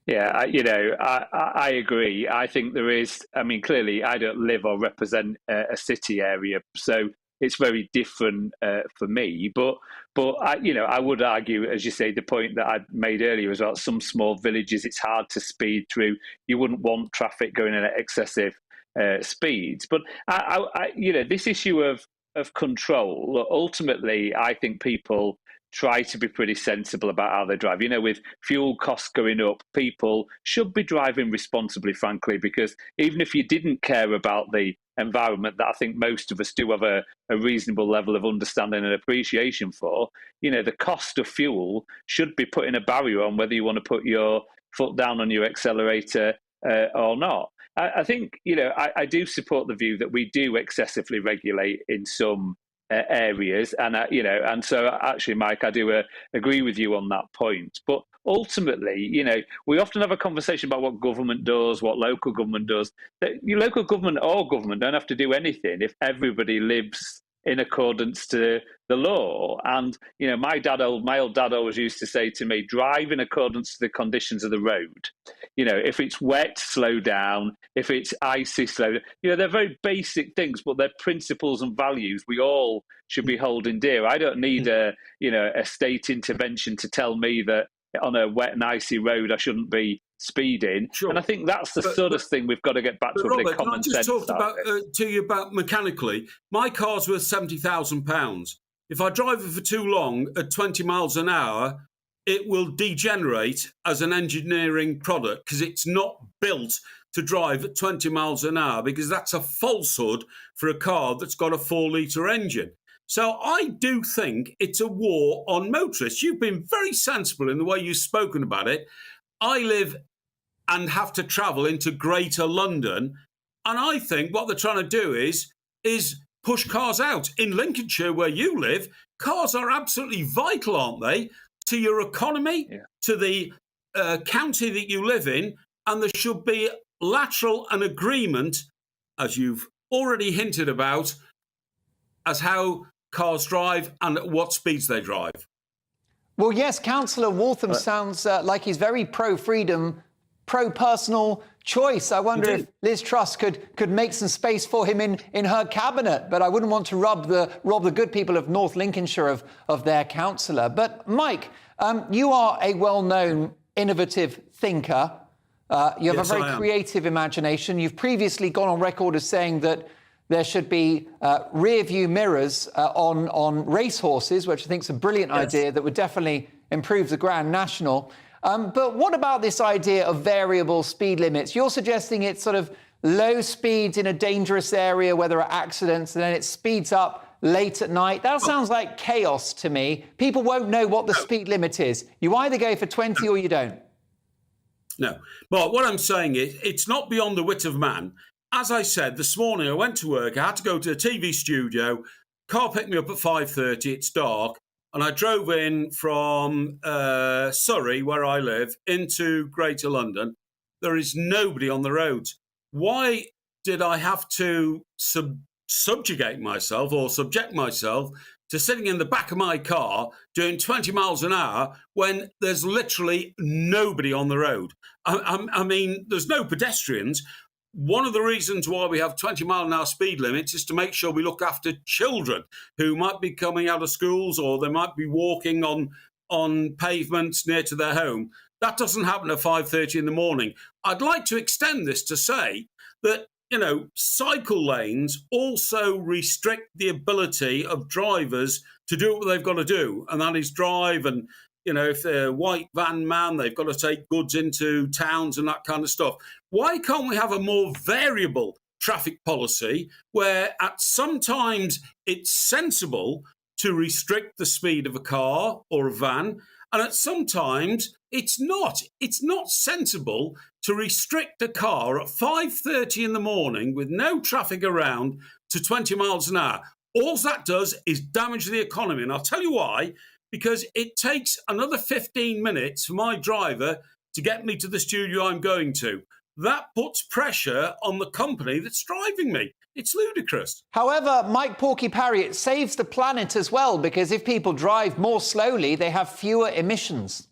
Yeah, I agree. I think there is. I mean, clearly, I don't live or represent a city area, so it's very different for me. But I would argue, as you say, the point that I made earlier as well. Some small villages, it's hard to speed through. You wouldn't want traffic going in at excessive speeds. But this issue of control. Ultimately, I think people try to be pretty sensible about how they drive. With fuel costs going up, people should be driving responsibly, frankly, because even if you didn't care about the environment that I think most of us do have a reasonable level of understanding and appreciation for, the cost of fuel should be putting a barrier on whether you want to put your foot down on your accelerator or not. I think, I do support the view that we do excessively regulate in some areas, and so actually, Mike, I do agree with you on that point. But ultimately, we often have a conversation about what government does, what local government does. Your local government or government don't have to do anything if everybody lives in accordance to the law. And my old dad always used to say to me, drive in accordance to the conditions of the road. If it's wet, slow down. If it's icy, slow down. They're very basic things, but they're principles and values we all should be holding dear. I don't need a state intervention to tell me that on a wet and icy road I shouldn't be speeding. Sure. And I think that's the sort of thing we've got to get back to. Robert, common can I just sense talk to you about mechanically? My car's worth £70,000. If I drive it for too long at 20 miles an hour, it will degenerate as an engineering product because it's not built to drive at 20 miles an hour, because that's a falsehood for a car that's got a 4-litre engine. So I do think it's a war on motorists. You've been very sensible in the way you've spoken about it. I live and have to travel into Greater London, and I think what they're trying to do is push cars out. In Lincolnshire, where you live, cars are absolutely vital, aren't they, to your economy, to the county that you live in, and there should be lateral an agreement, as you've already hinted about, as how cars drive and at what speeds they drive. Well, yes, Councillor Waltham sounds like he's very pro-freedom, pro-personal choice. I wonder if Liz Truss could make some space for him in her cabinet, but I wouldn't want to rob the good people of North Lincolnshire of their councillor. But Mike, you are a well-known innovative thinker. You have a very creative imagination. You've previously gone on record as saying that there should be rear-view mirrors on racehorses, which I think is a brilliant idea that would definitely improve the Grand National. But what about this idea of variable speed limits? You're suggesting it's sort of low speeds in a dangerous area where there are accidents, and then it speeds up late at night. That sounds like chaos to me. People won't know what the speed limit is. You either go for 20 or you don't. No. But what I'm saying is it's not beyond the wit of man. As I said, this morning I went to work, I had to go to a TV studio, car picked me up at 5:30, it's dark, and I drove in from Surrey, where I live, into Greater London. There is nobody on the roads. Why did I have to subject myself to sitting in the back of my car doing 20 miles an hour when there's literally nobody on the road? I mean, there's no pedestrians. One of the reasons why we have 20 mile an hour speed limits is to make sure we look after children who might be coming out of schools, or they might be walking on pavements near to their home. That doesn't happen at 5:30 in the morning. I'd like to extend this to say that, cycle lanes also restrict the ability of drivers to do what they've got to do, and that is drive. And if they're a white van man, they've got to take goods into towns and that kind of stuff. Why can't we have a more variable traffic policy where at sometimes it's sensible to restrict the speed of a car or a van, and at sometimes it's not? It's not sensible to restrict a car at 5:30 in the morning with no traffic around to 20 miles an hour. All that does is damage the economy, and I'll tell you why. Because it takes another 15 minutes for my driver to get me to the studio I'm going to. That puts pressure on the company that's driving me. It's ludicrous. However, Mike Porky Parry, it saves the planet as well, because if people drive more slowly, they have fewer emissions.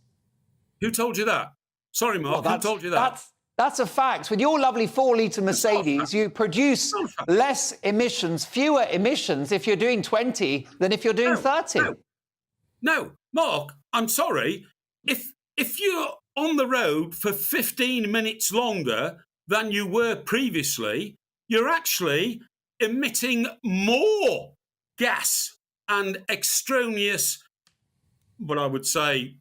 Who told you that? Sorry, Mark, Well, who told you that? That's a fact. With your lovely 4-litre Mercedes, you produce less emissions, fewer emissions if you're doing 20 than if you're doing 30. No, Mark, I'm sorry. If you're on the road for 15 minutes longer than you were previously, you're actually emitting more gas and extraneous, what I would say,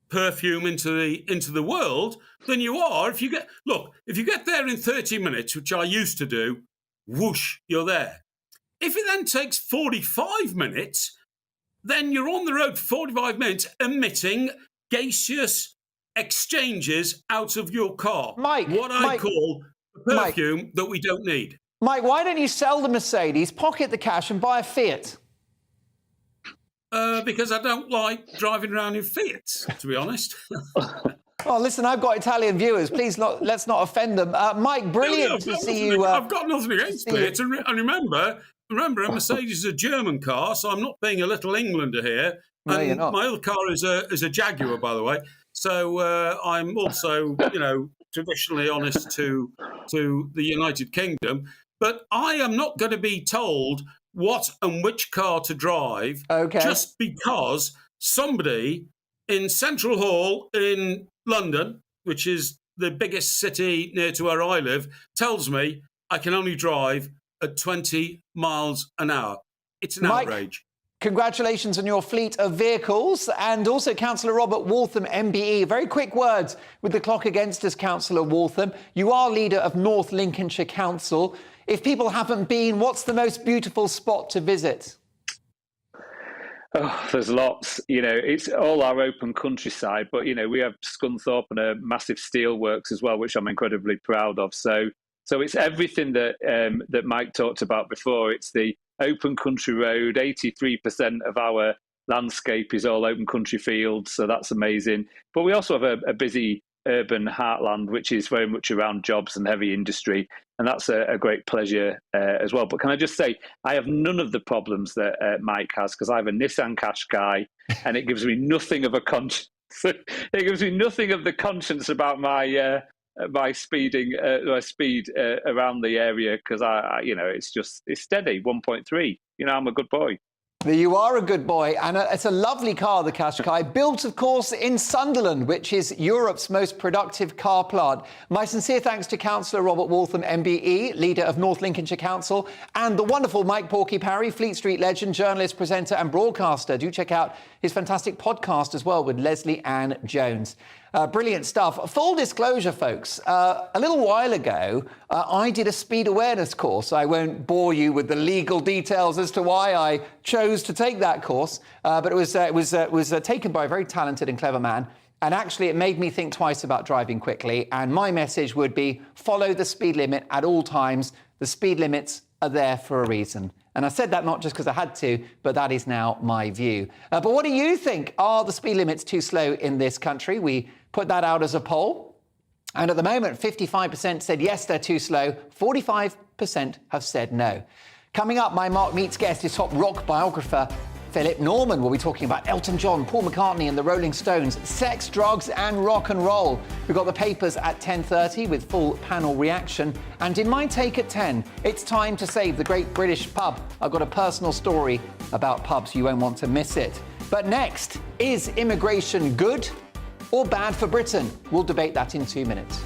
perfume into the world than you are if you get there in 30 minutes, which I used to do, whoosh, you're there. If it then takes 45 minutes, then you're on the road for 45 minutes emitting gaseous exchanges out of your car. Mike, I call perfume that we don't need. Mike, why don't you sell the Mercedes, pocket the cash and buy a Fiat? Because I don't like driving around in Fiats, to be honest. Oh, listen, I've got Italian viewers. Please, let's not offend them. Mike, brilliant to see you. I've got nothing against Fiat. And remember, a Mercedes is a German car, so I'm not being a little Englander here. No, and you're not. My other car is a Jaguar, by the way. So I'm also, traditionally honest to the United Kingdom. But I am not going to be told what and which car to drive just because somebody in Central Hall in London, which is the biggest city near to where I live, tells me I can only drive at 20 miles an hour. It's an outrage. Congratulations on your fleet of vehicles. And also Councillor Robert Waltham, MBE. Very quick words with the clock against us, Councillor Waltham. You are leader of North Lincolnshire Council. If people haven't been, what's the most beautiful spot to visit? Oh, there's lots. It's all our open countryside, but, we have Scunthorpe and a massive steelworks as well, which I'm incredibly proud of. So it's everything that Mike talked about before. It's the open country road. 83% of our landscape is all open country fields, so that's amazing. But we also have a busy urban heartland, which is very much around jobs and heavy industry, and that's a great pleasure as well. But can I just say, I have none of the problems that Mike has, because I have a Nissan Qashqai, and it gives me nothing of a conscience. It gives me nothing of the conscience about my speed around the area, because it's steady 1.3. I'm a good boy. You are a good boy, and it's a lovely car, the Qashqai, built, of course, in Sunderland, which is Europe's most productive car plant. My sincere thanks to Councillor Robert Waltham, MBE, leader of North Lincolnshire Council, and the wonderful Mike Porky Parry, Fleet Street legend, journalist, presenter and broadcaster. Do check out his fantastic podcast as well with Leslie Ann Jones. Brilliant stuff. Full disclosure, folks, a little while ago, I did a speed awareness course. I won't bore you with the legal details as to why I chose to take that course, but it was taken by a very talented and clever man. And actually, it made me think twice about driving quickly. And my message would be, follow the speed limit at all times. The speed limits are there for a reason. And I said that not just because I had to, but that is now my view. But what do you think? Are the speed limits too slow in this country? We put that out as a poll. And at the moment, 55% said yes, they're too slow. 45% have said no. Coming up, my Mark Meets guest is top rock biographer Philip Norman. We'll be talking about Elton John, Paul McCartney and the Rolling Stones, sex, drugs and rock and roll. We've got the papers at 10:30 with full panel reaction. And in my take at 10, it's time to save the Great British Pub. I've got a personal story about pubs. You won't want to miss it. But next, is immigration good or bad for Britain? We'll debate that in 2 minutes.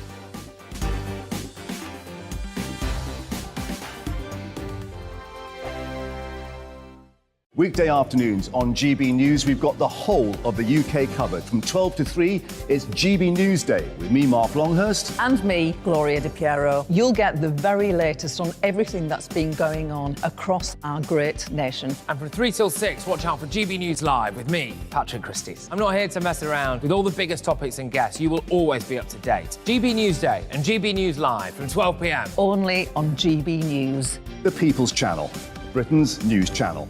Weekday afternoons on GB News, we've got the whole of the UK covered. From 12 to 3, it's GB News Day with me, Mark Longhurst. And me, Gloria Di Piero. You'll get the very latest on everything that's been going on across our great nation. And from 3 till 6, watch out for GB News Live with me, Patrick Christys. I'm not here to mess around. With all the biggest topics and guests, you will always be up to date. GB News Day and GB News Live from 12 p.m. Only on GB News. The People's Channel, Britain's news channel.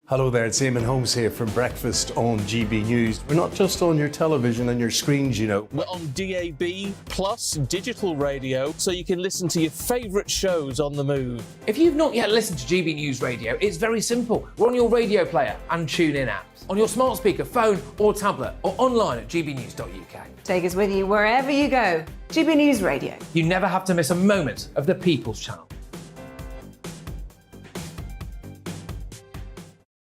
Hello there, it's Eamon Holmes here from Breakfast on GB News. We're not just on your television and your screens, you know. We're on DAB plus digital radio, so you can listen to your favourite shows on the move. If you've not yet listened to GB News Radio, it's very simple. We're on your radio player and tune-in apps, on your smart speaker, phone or tablet, or online at gbnews.uk. Take us with you wherever you go. GB News Radio. You never have to miss a moment of the People's Channel.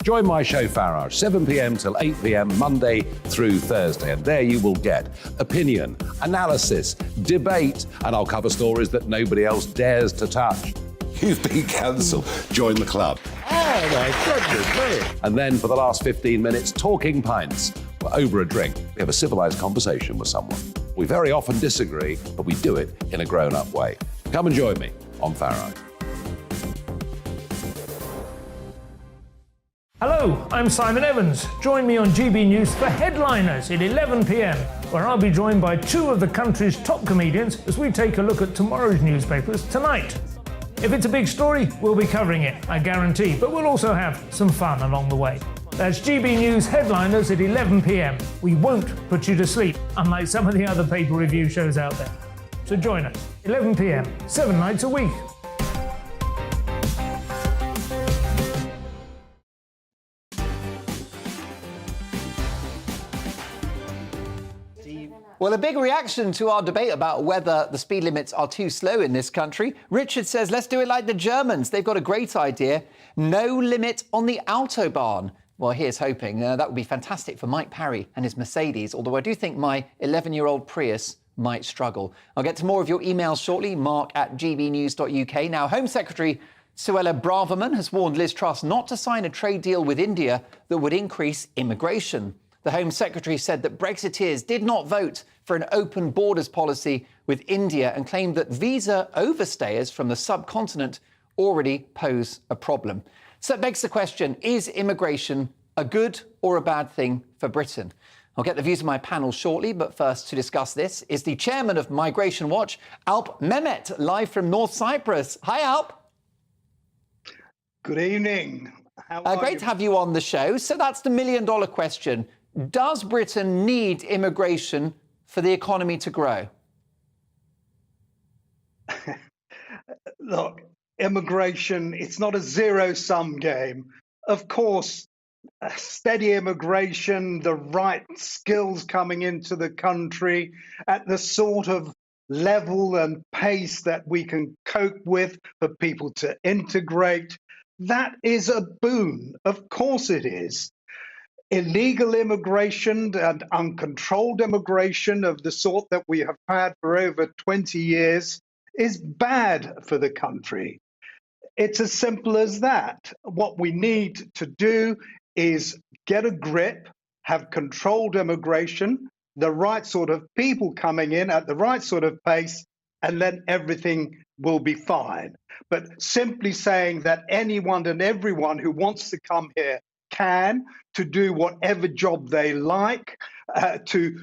Join my show Farage, 7 p.m. till 8 p.m. Monday through Thursday, and there you will get opinion, analysis, debate, and I'll cover stories that nobody else dares to touch. You've been cancelled. Join the club. Oh my goodness me. And then for the last 15 minutes, talking pints. We're over a drink. We have a civilised conversation with someone. We very often disagree, but we do it in a grown-up way. Come and join me on Farage. Hello, I'm Simon Evans. Join me on GB News for Headliners at 11 p.m, where I'll be joined by two of the country's top comedians as we take a look at tomorrow's newspapers tonight. If it's a big story, we'll be covering it, I guarantee, but we'll also have some fun along the way. That's GB News Headliners at 11 p.m. We won't put you to sleep, unlike some of the other paper review shows out there. So join us, 11 p.m, 7 nights a week. Well, a big reaction to our debate about whether the speed limits are too slow in this country. Richard says, let's do it like the Germans. They've got a great idea. No limit on the Autobahn. Well, here's hoping. That would be fantastic for Mike Parry and his Mercedes, although I do think my 11-year-old Prius might struggle. I'll get to more of your emails shortly, mark@gbnews.uk. Now, Home Secretary Suella Braverman has warned Liz Truss not to sign a trade deal with India that would increase immigration. The Home Secretary said that Brexiteers did not vote for an open borders policy with India and claimed that visa overstayers from the subcontinent already pose a problem. So it begs the question, is immigration a good or a bad thing for Britain? I'll get the views of my panel shortly, but first to discuss this is the chairman of Migration Watch, Alp Mehmet, live from North Cyprus. Hi, Alp. Good evening. Great to have you on the show. So that's the million-dollar question. Does Britain need immigration for the economy to grow? Look, immigration, it's not a zero-sum game. Of course, steady immigration, the right skills coming into the country at the sort of level and pace that we can cope with for people to integrate, that is a boon. Of course it is. Illegal immigration and uncontrolled immigration of the sort that we have had for over 20 years is bad for the country. It's as simple as that. What we need to do is get a grip, have controlled immigration, the right sort of people coming in at the right sort of pace, and then everything will be fine. But simply saying that anyone and everyone who wants to come here can, to do whatever job they like, to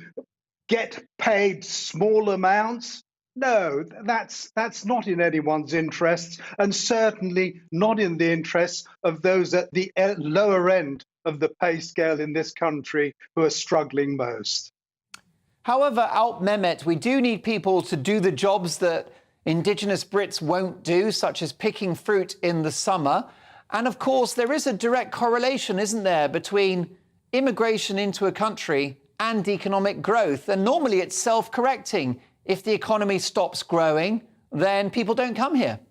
get paid small amounts. No, that's not in anyone's interests, and certainly not in the interests of those at the lower end of the pay scale in this country who are struggling most. However, Alp Mehmet, we do need people to do the jobs that Indigenous Brits won't do, such as picking fruit in the summer. And of course, there is a direct correlation, isn't there, between immigration into a country and economic growth. And normally it's self-correcting. If the economy stops growing, then people don't come here.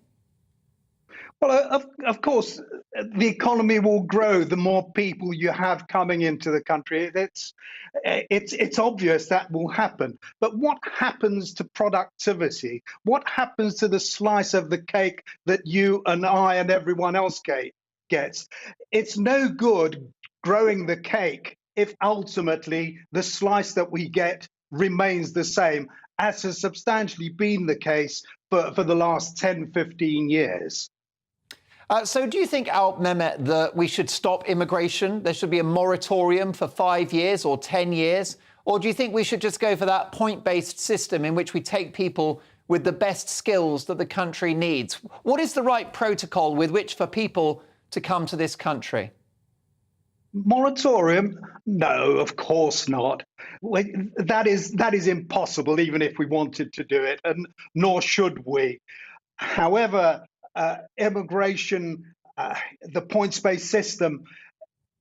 Well, of course, the economy will grow the more people you have coming into the country. It's obvious that will happen. But what happens to productivity? What happens to the slice of the cake that you and I and everyone else gets? It's no good growing the cake if ultimately the slice that we get remains the same, as has substantially been the case for the last 10, 15 years. So do you think, Alp Mehmet, that we should stop immigration? There should be a moratorium for 5 years or 10 years? Or do you think we should just go for that point-based system in which we take people with the best skills that the country needs? What is the right protocol with which for people to come to this country? Moratorium? No, of course not. That is impossible, even if we wanted to do it, and nor should we. However, immigration, the points-based system,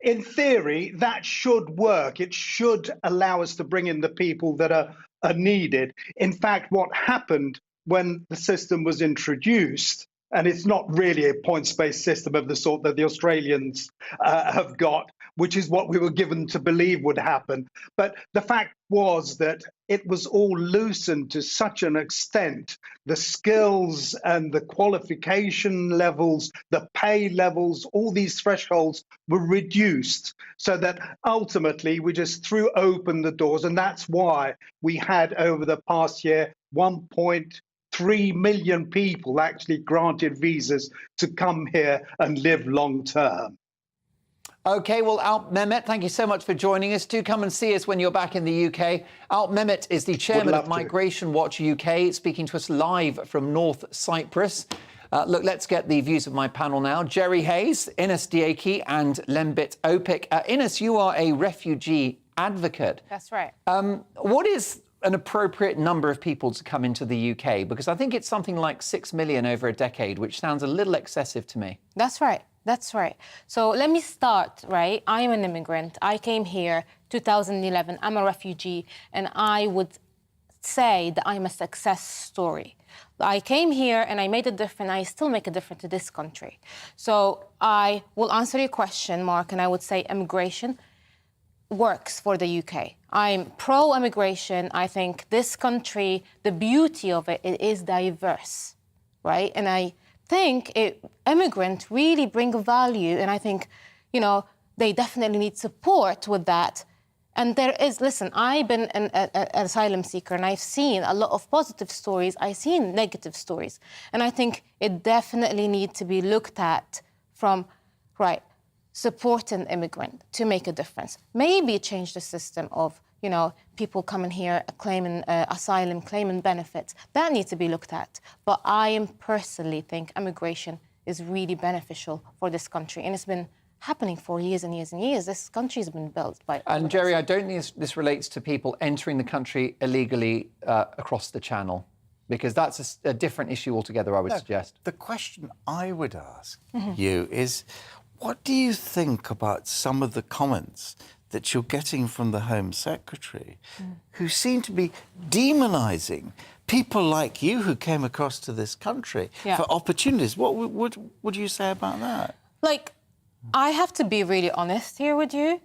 in theory, that should work. It should allow us to bring in the people that are needed. In fact, what happened when the system was introduced, and it's not really a points-based system of the sort that the Australians have got, which is what we were given to believe would happen. But the fact was that it was all loosened to such an extent, the skills and the qualification levels, the pay levels, all these thresholds were reduced so that ultimately we just threw open the doors. And that's why we had over the past year 1.3 million people actually granted visas to come here and live long term. OK, well, Alp Mehmet, thank you so much for joining us. Do come and see us when you're back in the UK. Alp Mehmet is the chairman of Migration Watch UK, speaking to us live from North Cyprus. Look, let's get the views of my panel now. Jerry Hayes, Ines Diaki and Lembit Opik. Ines, you are a refugee advocate. That's right. What is an appropriate number of people to come into the UK? Because I think it's something like 6 million over a decade, which sounds a little excessive to me. That's right. That's right. So let me start, right? I'm an immigrant. I came here 2011. I'm a refugee, and I would say that I'm a success story. I came here and I made a difference. I still make a difference to this country. So I will answer your question, Mark, and I would say immigration works for the UK. I'm pro-immigration. I think this country, the beauty of it, it is diverse, right? And I think immigrants really bring value, and I think, you know, they definitely need support with that. And there is, listen, I've been an asylum seeker, and I've seen a lot of positive stories. I've seen negative stories. And I think it definitely needs to be looked at from, right, supporting immigrant to make a difference. Maybe change the system of, you know, people coming here claiming asylum, claiming benefits. That needs to be looked at. But I personally think immigration is really beneficial for this country. And it's been happening for years and years and years. This country's been built by... And Jerry, I don't think this relates to people entering the country illegally across the channel, because that's a different issue altogether, I would suggest. The question I would ask you is, what do you think about some of the comments that you're getting from the Home Secretary, who seem to be demonising people like you who came across to this country for opportunities? What would you say about that? Like, I have to be really honest here with you.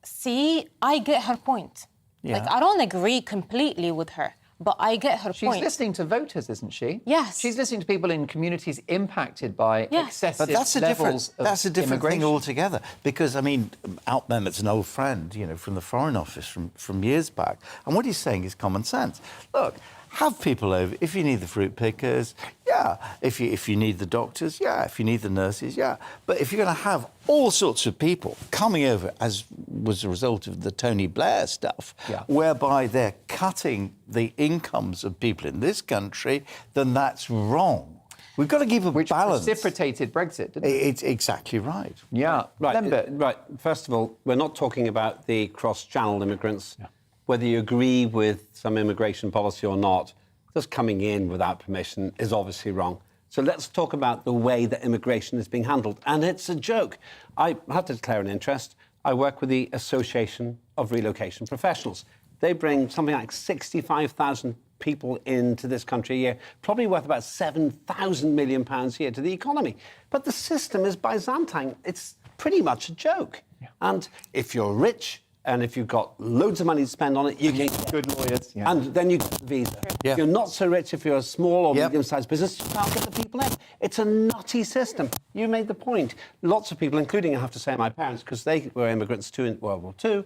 See, I get her point. Like, I don't agree completely with her, but I get her point. She's listening to voters, isn't she? Yes. She's listening to people in communities impacted by excessive levels of that's a different thing immigration. altogether. Because, I mean, Alp Mehmet's an old friend, you know, from the Foreign Office from years back. And what he's saying is common sense. Look, have people over. If you need the fruit pickers, yeah. If you need the doctors, yeah. If you need the nurses, yeah. But if you're going to have all sorts of people coming over, as was a result of the Tony Blair stuff, whereby they're cutting the incomes of people in this country, then that's wrong. We've got to give a balance. Which precipitated Brexit, didn't it? It's exactly right. Yeah. Right. First of all, we're not talking about the cross-channel immigrants. Yeah. Whether you agree with some immigration policy or not, just coming in without permission is obviously wrong. So let's talk about the way that immigration is being handled. And it's a joke. I have to declare an interest. I work with the Association of Relocation Professionals. They bring something like 65,000 people into this country a year, probably worth about £7,000 million a year to the economy. But the system is Byzantine. It's pretty much a joke. Yeah. And if you're rich, and if you've got loads of money to spend on it, you can get good lawyers. Yeah. And then you get the visa. Yeah. If you're not so rich, if you're a small or medium-sized business, you can't get the people in. It's a nutty system. You made the point. Lots of people, including, I have to say, my parents, because they were immigrants too in World War II,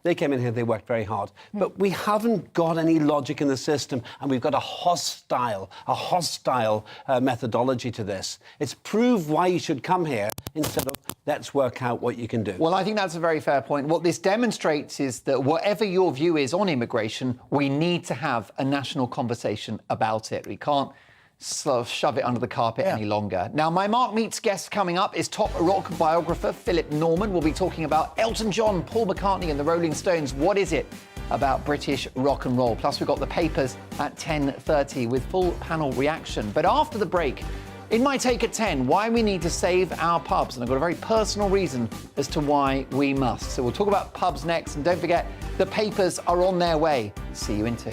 they came in here, they worked very hard. But we haven't got any logic in the system, and we've got a hostile methodology to this. It's prove why you should come here instead of let's work out what you can do. Well, I think that's a very fair point. What this demonstrates is that whatever your view is on immigration, we need to have a national conversation about it. We can't sort of shove it under the carpet any longer. Now, my Mark Meets guest coming up is top rock biographer Philip Norman. We'll be talking about Elton John, Paul McCartney and the Rolling Stones. What is it about British rock and roll? Plus, we've got the papers at 10:30 with full panel reaction. But after the break, in my take at 10, why we need to save our pubs. And I've got a very personal reason as to why we must. So we'll talk about pubs next. And don't forget, the papers are on their way. See you in 2.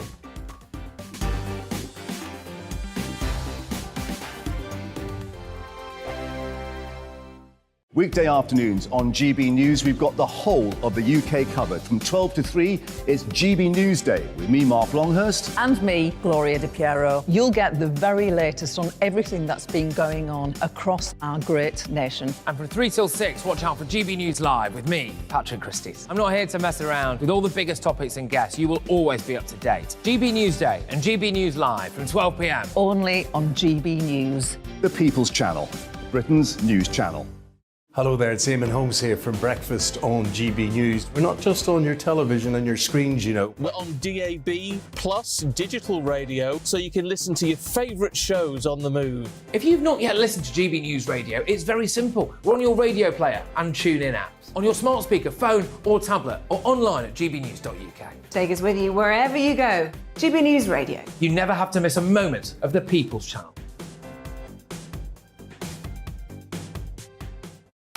Weekday afternoons on GB News, we've got the whole of the UK covered. From 12 to 3, it's GB News Day with me, Mark Longhurst. And me, Gloria Di Piero. You'll get the very latest on everything that's been going on across our great nation. And from 3 till 6, watch out for GB News Live with me, Patrick Christys. I'm not here to mess around with all the biggest topics and guests. You will always be up to date. GB News Day and GB News Live from 12 p.m. Only on GB News. The People's Channel, Britain's news channel. Hello there, it's Eamon Holmes here from Breakfast on GB News. We're not just on your television and your screens, you know. We're on DAB plus digital radio, so you can listen to your favourite shows on the move. If you've not yet listened to GB News Radio, it's very simple. We're on your radio player and TuneIn apps, on your smart speaker, phone or tablet, or online at gbnews.uk. Take us with you wherever you go. GB News Radio. You never have to miss a moment of the People's Channel.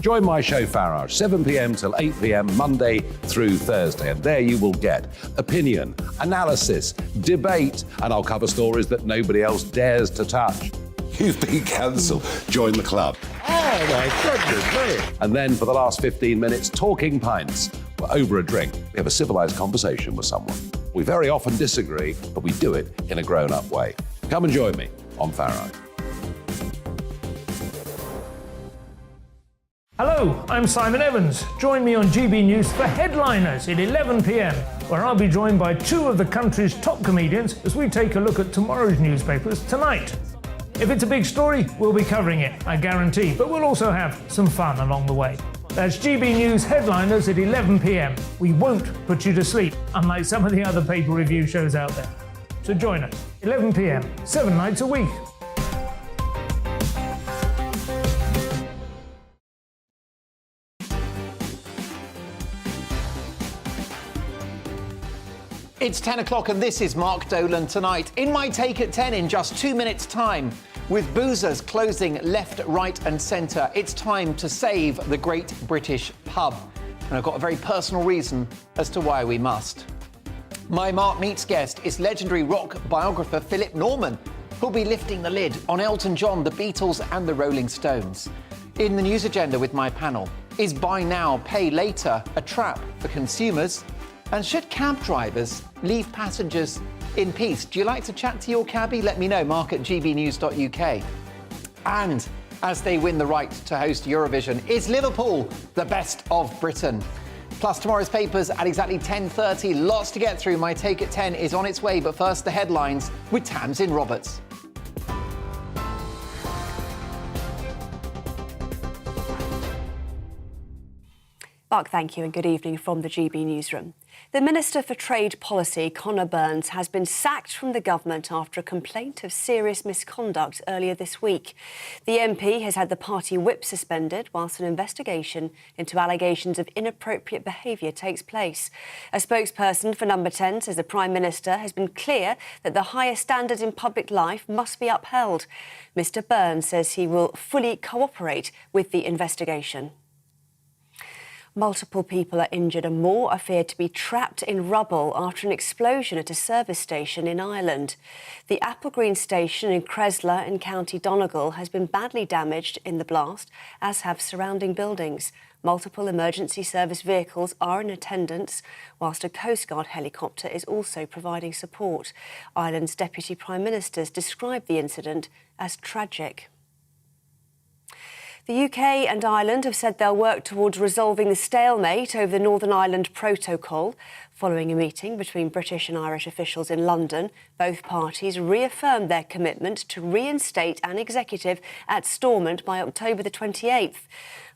Join my show Farage, 7 p.m. till 8 p.m. Monday through Thursday. And there you will get opinion, analysis, debate, and I'll cover stories that nobody else dares to touch. You've been cancelled. Join the club. Oh my goodness me. And then for the last 15 minutes, talking pints. We're over a drink. We have a civilised conversation with someone. We very often disagree, but we do it in a grown-up way. Come and join me on Farage. Hello, I'm Simon Evans. Join me on GB News for Headliners at 11 p.m, where I'll be joined by 2 of the country's top comedians as we take a look at tomorrow's newspapers tonight. If it's a big story, we'll be covering it, I guarantee, but we'll also have some fun along the way. That's GB News Headliners at 11 p.m. We won't put you to sleep, unlike some of the other paper review shows out there. So join us, 11 p.m, 7 nights a week. It's 10 o'clock and this is Mark Dolan tonight. In my take at 10 in just 2 minutes' time. With boozers closing left, right and centre, it's time to save the great British pub. And I've got a very personal reason as to why we must. My Mark Meets guest is legendary rock biographer Philip Norman, who'll be lifting the lid on Elton John, the Beatles and the Rolling Stones. In the news agenda with my panel, is buy now, pay later a trap for consumers? And should cab drivers leave passengers in peace? Do you like to chat to your cabbie? Let me know, mark at gbnews.uk. And as they win the right to host Eurovision, is Liverpool the best of Britain? Plus tomorrow's papers at exactly 10:30. Lots to get through. My take at 10 is on its way, but first the headlines with Tamsin Roberts. Mark, thank you and good evening from the GB Newsroom. The Minister for Trade Policy, Conor Burns, has been sacked from the government after a complaint of serious misconduct earlier this week. The MP has had the party whip suspended whilst an investigation into allegations of inappropriate behaviour takes place. A spokesperson for Number 10 says the Prime Minister has been clear that the highest standards in public life must be upheld. Mr Burns says he will fully cooperate with the investigation. Multiple people are injured and more are feared to be trapped in rubble after an explosion at a service station in Ireland. The Applegreen station in Cresla in County Donegal has been badly damaged in the blast, as have surrounding buildings. Multiple emergency service vehicles are in attendance, whilst a Coast Guard helicopter is also providing support. Ireland's Deputy Prime Ministers described the incident as tragic. The UK and Ireland have said they'll work towards resolving the stalemate over the Northern Ireland Protocol. Following a meeting between British and Irish officials in London, both parties reaffirmed their commitment to reinstate an executive at Stormont by October the 28th.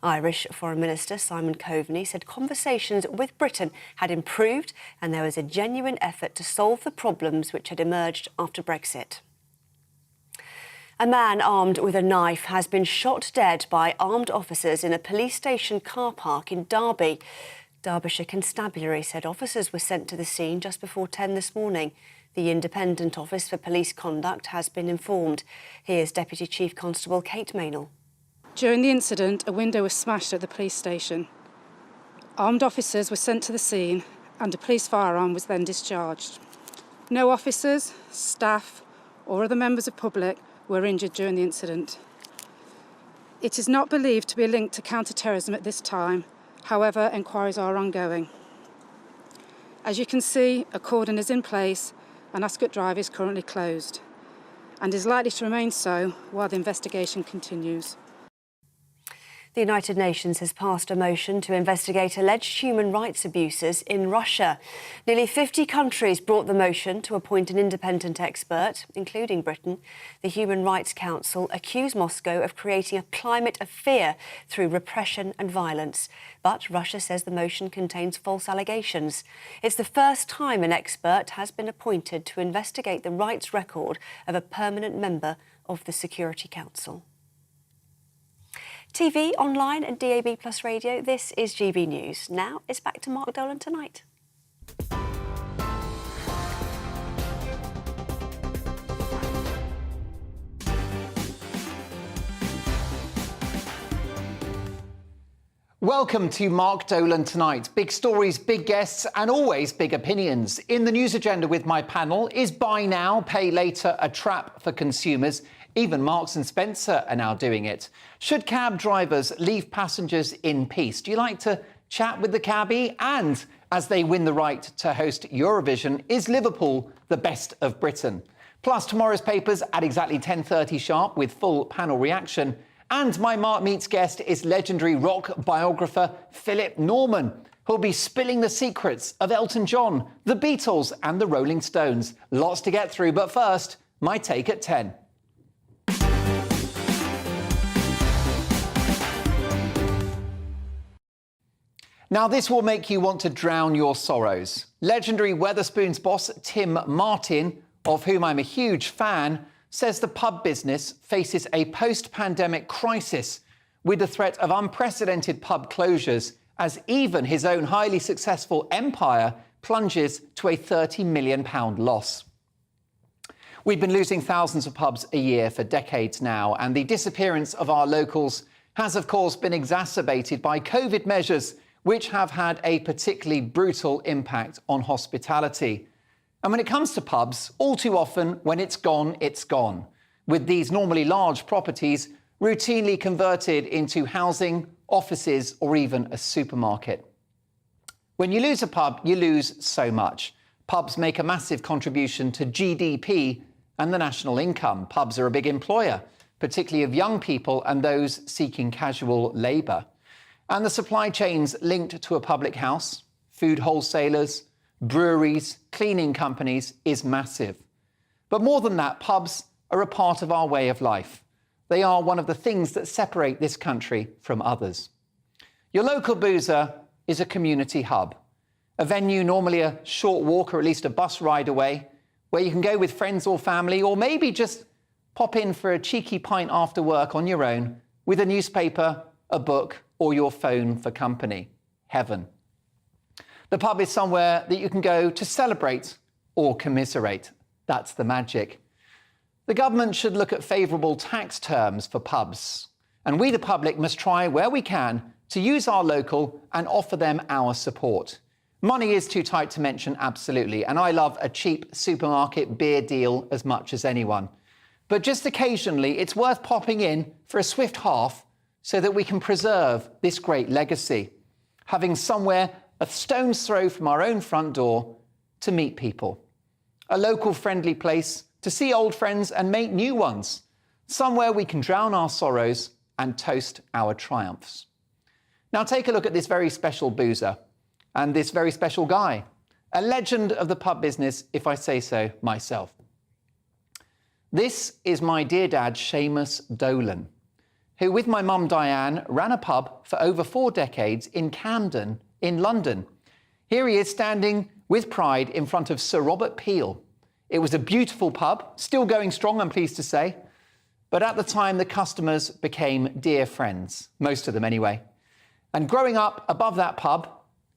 Irish Foreign Minister Simon Coveney said conversations with Britain had improved and there was a genuine effort to solve the problems which had emerged after Brexit. A man armed with a knife has been shot dead by armed officers in a police station car park in Derby. Derbyshire Constabulary said officers were sent to the scene just before 10 this morning. The Independent Office for Police Conduct has been informed. Here's Deputy Chief Constable Kate Maynell. During the incident, a window was smashed at the police station. Armed officers were sent to the scene and a police firearm was then discharged. No officers, staff or other members of public were injured during the incident. It is not believed to be linked to counter-terrorism at this time. However, enquiries are ongoing. As you can see, a cordon is in place and Ascot Drive is currently closed and is likely to remain so while the investigation continues. The United Nations has passed a motion to investigate alleged human rights abuses in Russia. Nearly 50 countries brought the motion to appoint an independent expert, including Britain. The Human Rights Council accused Moscow of creating a climate of fear through repression and violence. But Russia says the motion contains false allegations. It's the first time an expert has been appointed to investigate the rights record of a permanent member of the Security Council. TV, online and DAB+ radio, this is GB News. Now it's back to Mark Dolan tonight. Welcome to Mark Dolan Tonight. Big stories, big guests and always big opinions. In the news agenda with my panel, is buy now, pay later a trap for consumers? Even Marks & Spencer are now doing it. Should cab drivers leave passengers in peace? Do you like to chat with the cabbie? And as they win the right to host Eurovision, is Liverpool the best of Britain? Plus tomorrow's papers at exactly 10:30 sharp with full panel reaction. And my Mark Meets guest is legendary rock biographer Philip Norman, who'll be spilling the secrets of Elton John, the Beatles and the Rolling Stones. Lots to get through, but first, my take at 10. Now, this will make you want to drown your sorrows. Legendary Wetherspoons boss Tim Martin, of whom I'm a huge fan, says the pub business faces a post-pandemic crisis with the threat of unprecedented pub closures as even his own highly successful empire plunges to a £30 million loss. We've been losing thousands of pubs a year for decades now, and the disappearance of our locals has, of course, been exacerbated by COVID measures, which have had a particularly brutal impact on hospitality. And when it comes to pubs, all too often, when it's gone, with these normally large properties routinely converted into housing, offices, or even a supermarket. When you lose a pub, you lose so much. Pubs make a massive contribution to GDP and the national income. Pubs are a big employer, particularly of young people and those seeking casual labour. And the supply chains linked to a public house, food wholesalers, breweries, cleaning companies is massive. But more than that, pubs are a part of our way of life. They are one of the things that separate this country from others. Your local boozer is a community hub, a venue normally a short walk or at least a bus ride away, where you can go with friends or family, or maybe just pop in for a cheeky pint after work on your own with a newspaper, a book, or your phone for company. Heaven. The pub is somewhere that you can go to celebrate or commiserate. That's the magic. The government should look at favourable tax terms for pubs. And we, the public, must try where we can to use our local and offer them our support. Money is too tight to mention, absolutely. And I love a cheap supermarket beer deal as much as anyone. But just occasionally, it's worth popping in for a swift half so that we can preserve this great legacy, having somewhere a stone's throw from our own front door to meet people. A local friendly place to see old friends and make new ones. Somewhere we can drown our sorrows and toast our triumphs. Now take a look at this very special boozer and this very special guy, a legend of the pub business, if I say so myself. This is my dear dad, Seamus Dolan, who with my mum Diane ran a pub for over 4 decades in Camden in London. Here he is standing with pride in front of Sir Robert Peel. It was a beautiful pub, still going strong, I'm pleased to say. But at the time, the customers became dear friends, most of them anyway. And growing up above that pub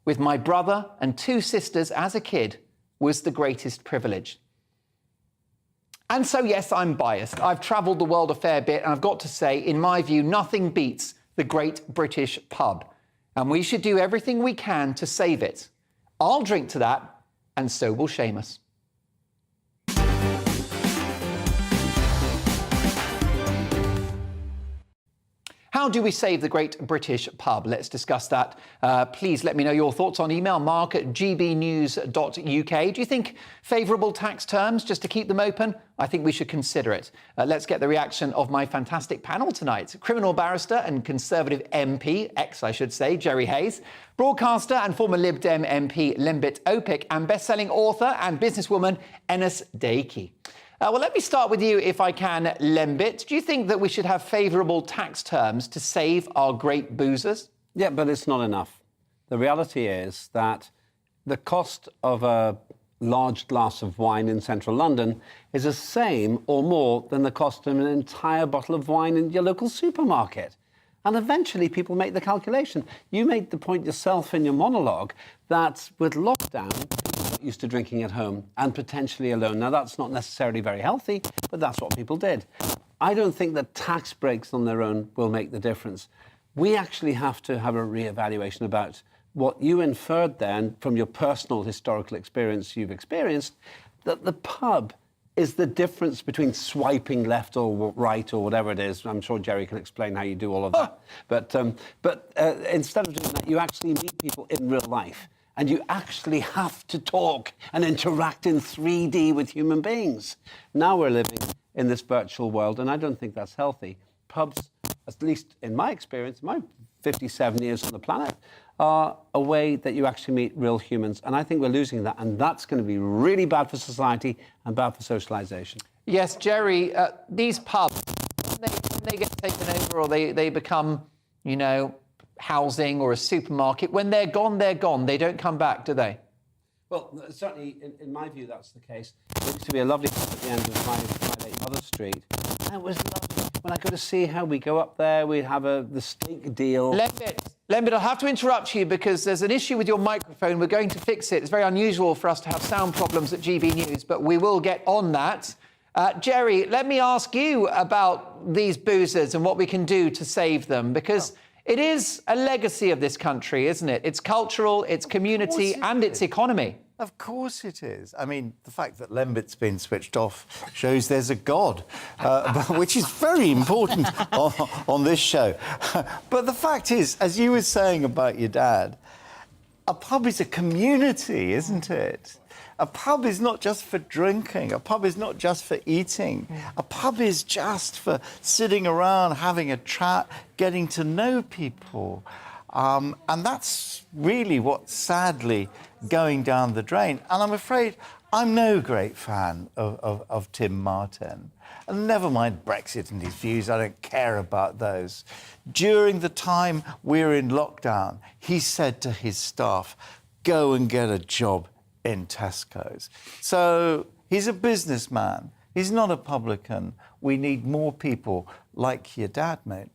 with my brother and 2 sisters as a kid was the greatest privilege. And so, yes, I'm biased. I've travelled the world a fair bit, and I've got to say, in my view, nothing beats the Great British Pub. And we should do everything we can to save it. I'll drink to that, and so will Seamus. How do we save the Great British Pub? Let's discuss that. Please let me know your thoughts on email, mark@gbnews.uk. Do you think favourable tax terms just to keep them open? I think we should consider it. Let's get the reaction of my fantastic panel tonight. Criminal barrister and Conservative MP, I should say, Jerry Hayes, broadcaster and former Lib Dem MP Lembit Opik, and best-selling author and businesswoman Enes Deiki. Well, let me start with you, if I can, Lembit. Do you think that we should have favourable tax terms to save our great boozers? Yeah, but it's not enough. The reality is that the cost of a large glass of wine in central London is the same or more than the cost of an entire bottle of wine in your local supermarket. And eventually people make the calculation. You made the point yourself in your monologue that with lockdown, people got used to drinking at home and potentially alone. Now, that's not necessarily very healthy, but that's what people did. I don't think that tax breaks on their own will make the difference. We actually have to have a reevaluation about what you inferred then from your personal historical experience you've experienced, that the pub is the difference between swiping left or right or whatever it is. I'm sure Jerry can explain how you do all of that. But instead of doing that, you actually meet people in real life. And you actually have to talk and interact in 3D with human beings. Now we're living in this virtual world, and I don't think that's healthy. Pubs, at least in my experience, my 57 years on the planet, are a way that you actually meet real humans. And I think we're losing that. And that's going to be really bad for society and bad for socialisation. Yes, Jerry, these pubs, when they get taken over or they become, you know, housing or a supermarket, when they're gone, they're gone. They don't come back, do they? Well, certainly, in my view, that's the case. There used to be a lovely pub at the end of my late Mother Street. And it was lovely. When I go to see her, we go up there, we have the steak deal. Lembit, I'll have to interrupt you because there's an issue with your microphone. We're going to fix it. It's very unusual for us to have sound problems at GB News, but we will get on that. Jerry, let me ask you about these boozers and what we can do to save them, because it is a legacy of this country, isn't it? It's cultural, it's community, and it's economy. Of course it is. I mean, the fact that Lembit's been switched off shows there's a God, which is very important on this show. But the fact is, as you were saying about your dad, a pub is a community, isn't it? A pub is not just for drinking. A pub is not just for eating. A pub is just for sitting around, having a chat, getting to know people. And that's really what's sadly going down the drain. And I'm afraid I'm no great fan of Tim Martin. And never mind Brexit and his views, I don't care about those. During the time we're in lockdown, he said to his staff, go and get a job in Tesco's. So he's a businessman. He's not a publican. We need more people like your dad, mate.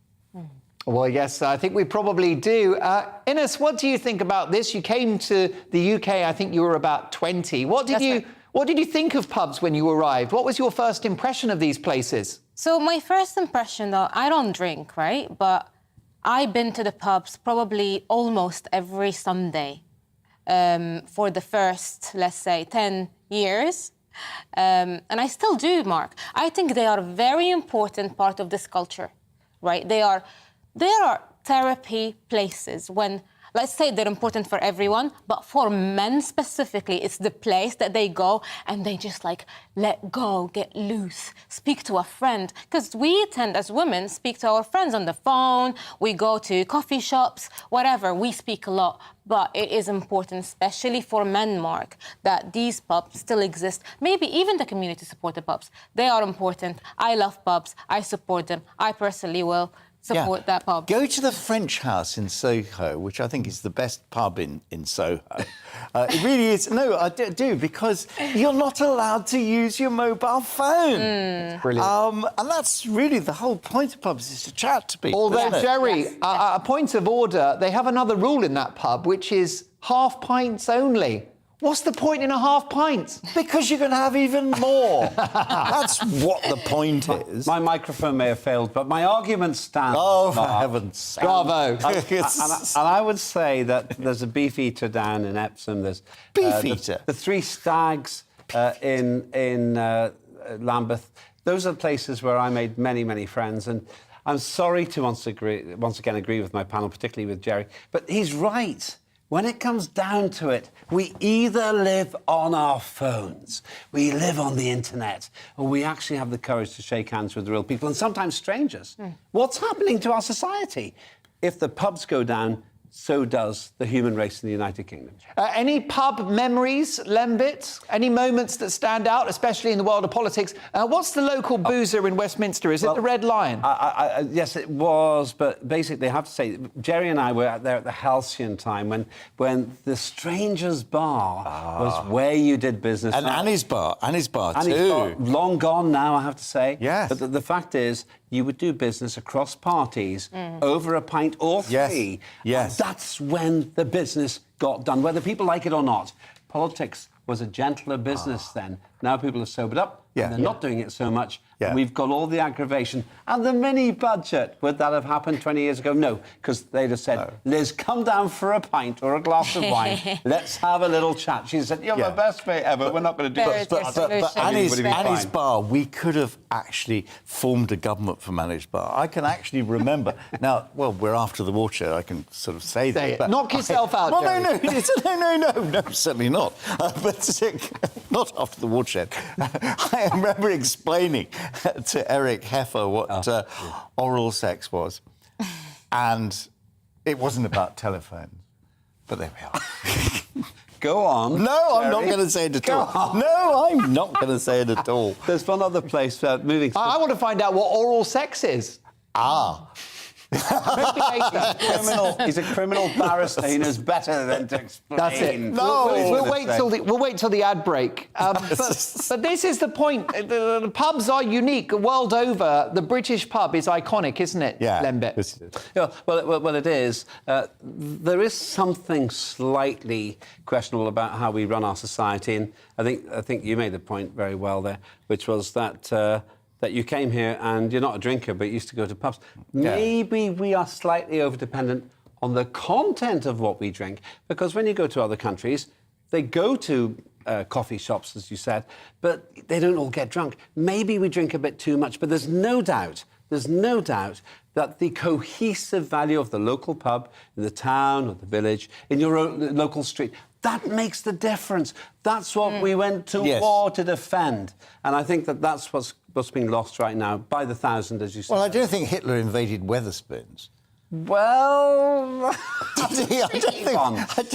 Well, yes, I think we probably do. Ines, what do you think about this? You came to the UK, I think you were about 20. What did you think of pubs when you arrived? What was your first impression of these places? So my first impression, though, I don't drink, right? But I've been to the pubs probably almost every Sunday for the first, let's say, 10 years. And I still do, Mark. I think they are a very important part of this culture, right? They are therapy places when, let's say they're important for everyone, but for men specifically, it's the place that they go and they just like let go, get loose, speak to a friend. Because we tend, as women, speak to our friends on the phone, we go to coffee shops, whatever, we speak a lot. But it is important, especially for men, Mark, that these pubs still exist. Maybe even the community support the pubs. They are important. I love pubs. I support them. I personally will support that pub. Go to the French House in Soho, which I think is the best pub in Soho. It really is. No, I do, because you're not allowed to use your mobile phone. Brilliant. And that's really the whole point of pubs, is to chat to people. Although, isn't it? Jerry, a point of order, they have another rule in that pub, which is half pints only. What's the point in a half pint? Because you can have even more. That's what the point is. My microphone may have failed, but my argument stands. Oh, for Mark. heaven's sake. Bravo. And I would say that there's a beefeater down in Epsom. There's Beefeater? the Three Stags in Lambeth. Those are places where I made many, many friends. And I'm sorry to once again agree with my panel, particularly with Jerry, but he's right. When it comes down to it, we either live on our phones, we live on the internet, or we actually have the courage to shake hands with real people, and sometimes strangers. What's happening to our society? If the pubs go down, so does the human race in the United Kingdom. Any pub memories, Lembit? Any moments that stand out, especially in the world of politics? What's the local boozer in Westminster? Is it the Red Lion? Yes, it was, but basically I have to say, Jerry and I were out there at the halcyon time when the Strangers Bar was where you did business. And Annie's Bar Annie's too. Bar, long gone now, I have to say. Yes. But the fact is, you would do business across parties over a pint or three. Yes. And that's when the business got done, whether people like it or not. Politics was a gentler business then. Now people have sobered up. And they're not doing it so much. Yeah. We've got all the aggravation. And the mini budget, would that have happened 20 years ago? No, because they'd have said, Liz, come down for a pint or a glass of wine. Let's have a little chat. She said, you're my best mate ever. We're not going to do this. But Annie's Bar, we could have actually formed a government for Annie's Bar. I can actually remember. Now, well, we're after the watershed. I can sort of say that. It. Knock yourself out, well, Jerry. No, certainly not. But not after the watershed. I remember explaining to Eric Heffer what oral sex was. And it wasn't about telephones. But there we are. Go on. No, I'm not going to say it at all. No, I'm not going to say it at all. There's one other place moving. I want to find out what oral sex is. He's a criminal barrister. He knows better than to explain. That's it. No, we'll wait till the ad break. But this is the point. The pubs are unique world over. The British pub is iconic, isn't it, Lembit? Yeah, well, it is. There is something slightly questionable about how we run our society, and I think you made the point very well there, which was that. That you came here and you're not a drinker, but you used to go to pubs. Maybe we are slightly over-dependent on the content of what we drink, because when you go to other countries, they go to coffee shops, as you said, but they don't all get drunk. Maybe we drink a bit too much, but there's no doubt that the cohesive value of the local pub in the town or the village, in your own local street, that makes the difference. That's what we went to war to defend. And I think that's what's being lost right now, by the thousand, as you said. Well, I don't think Hitler invaded Wetherspoons. Well, I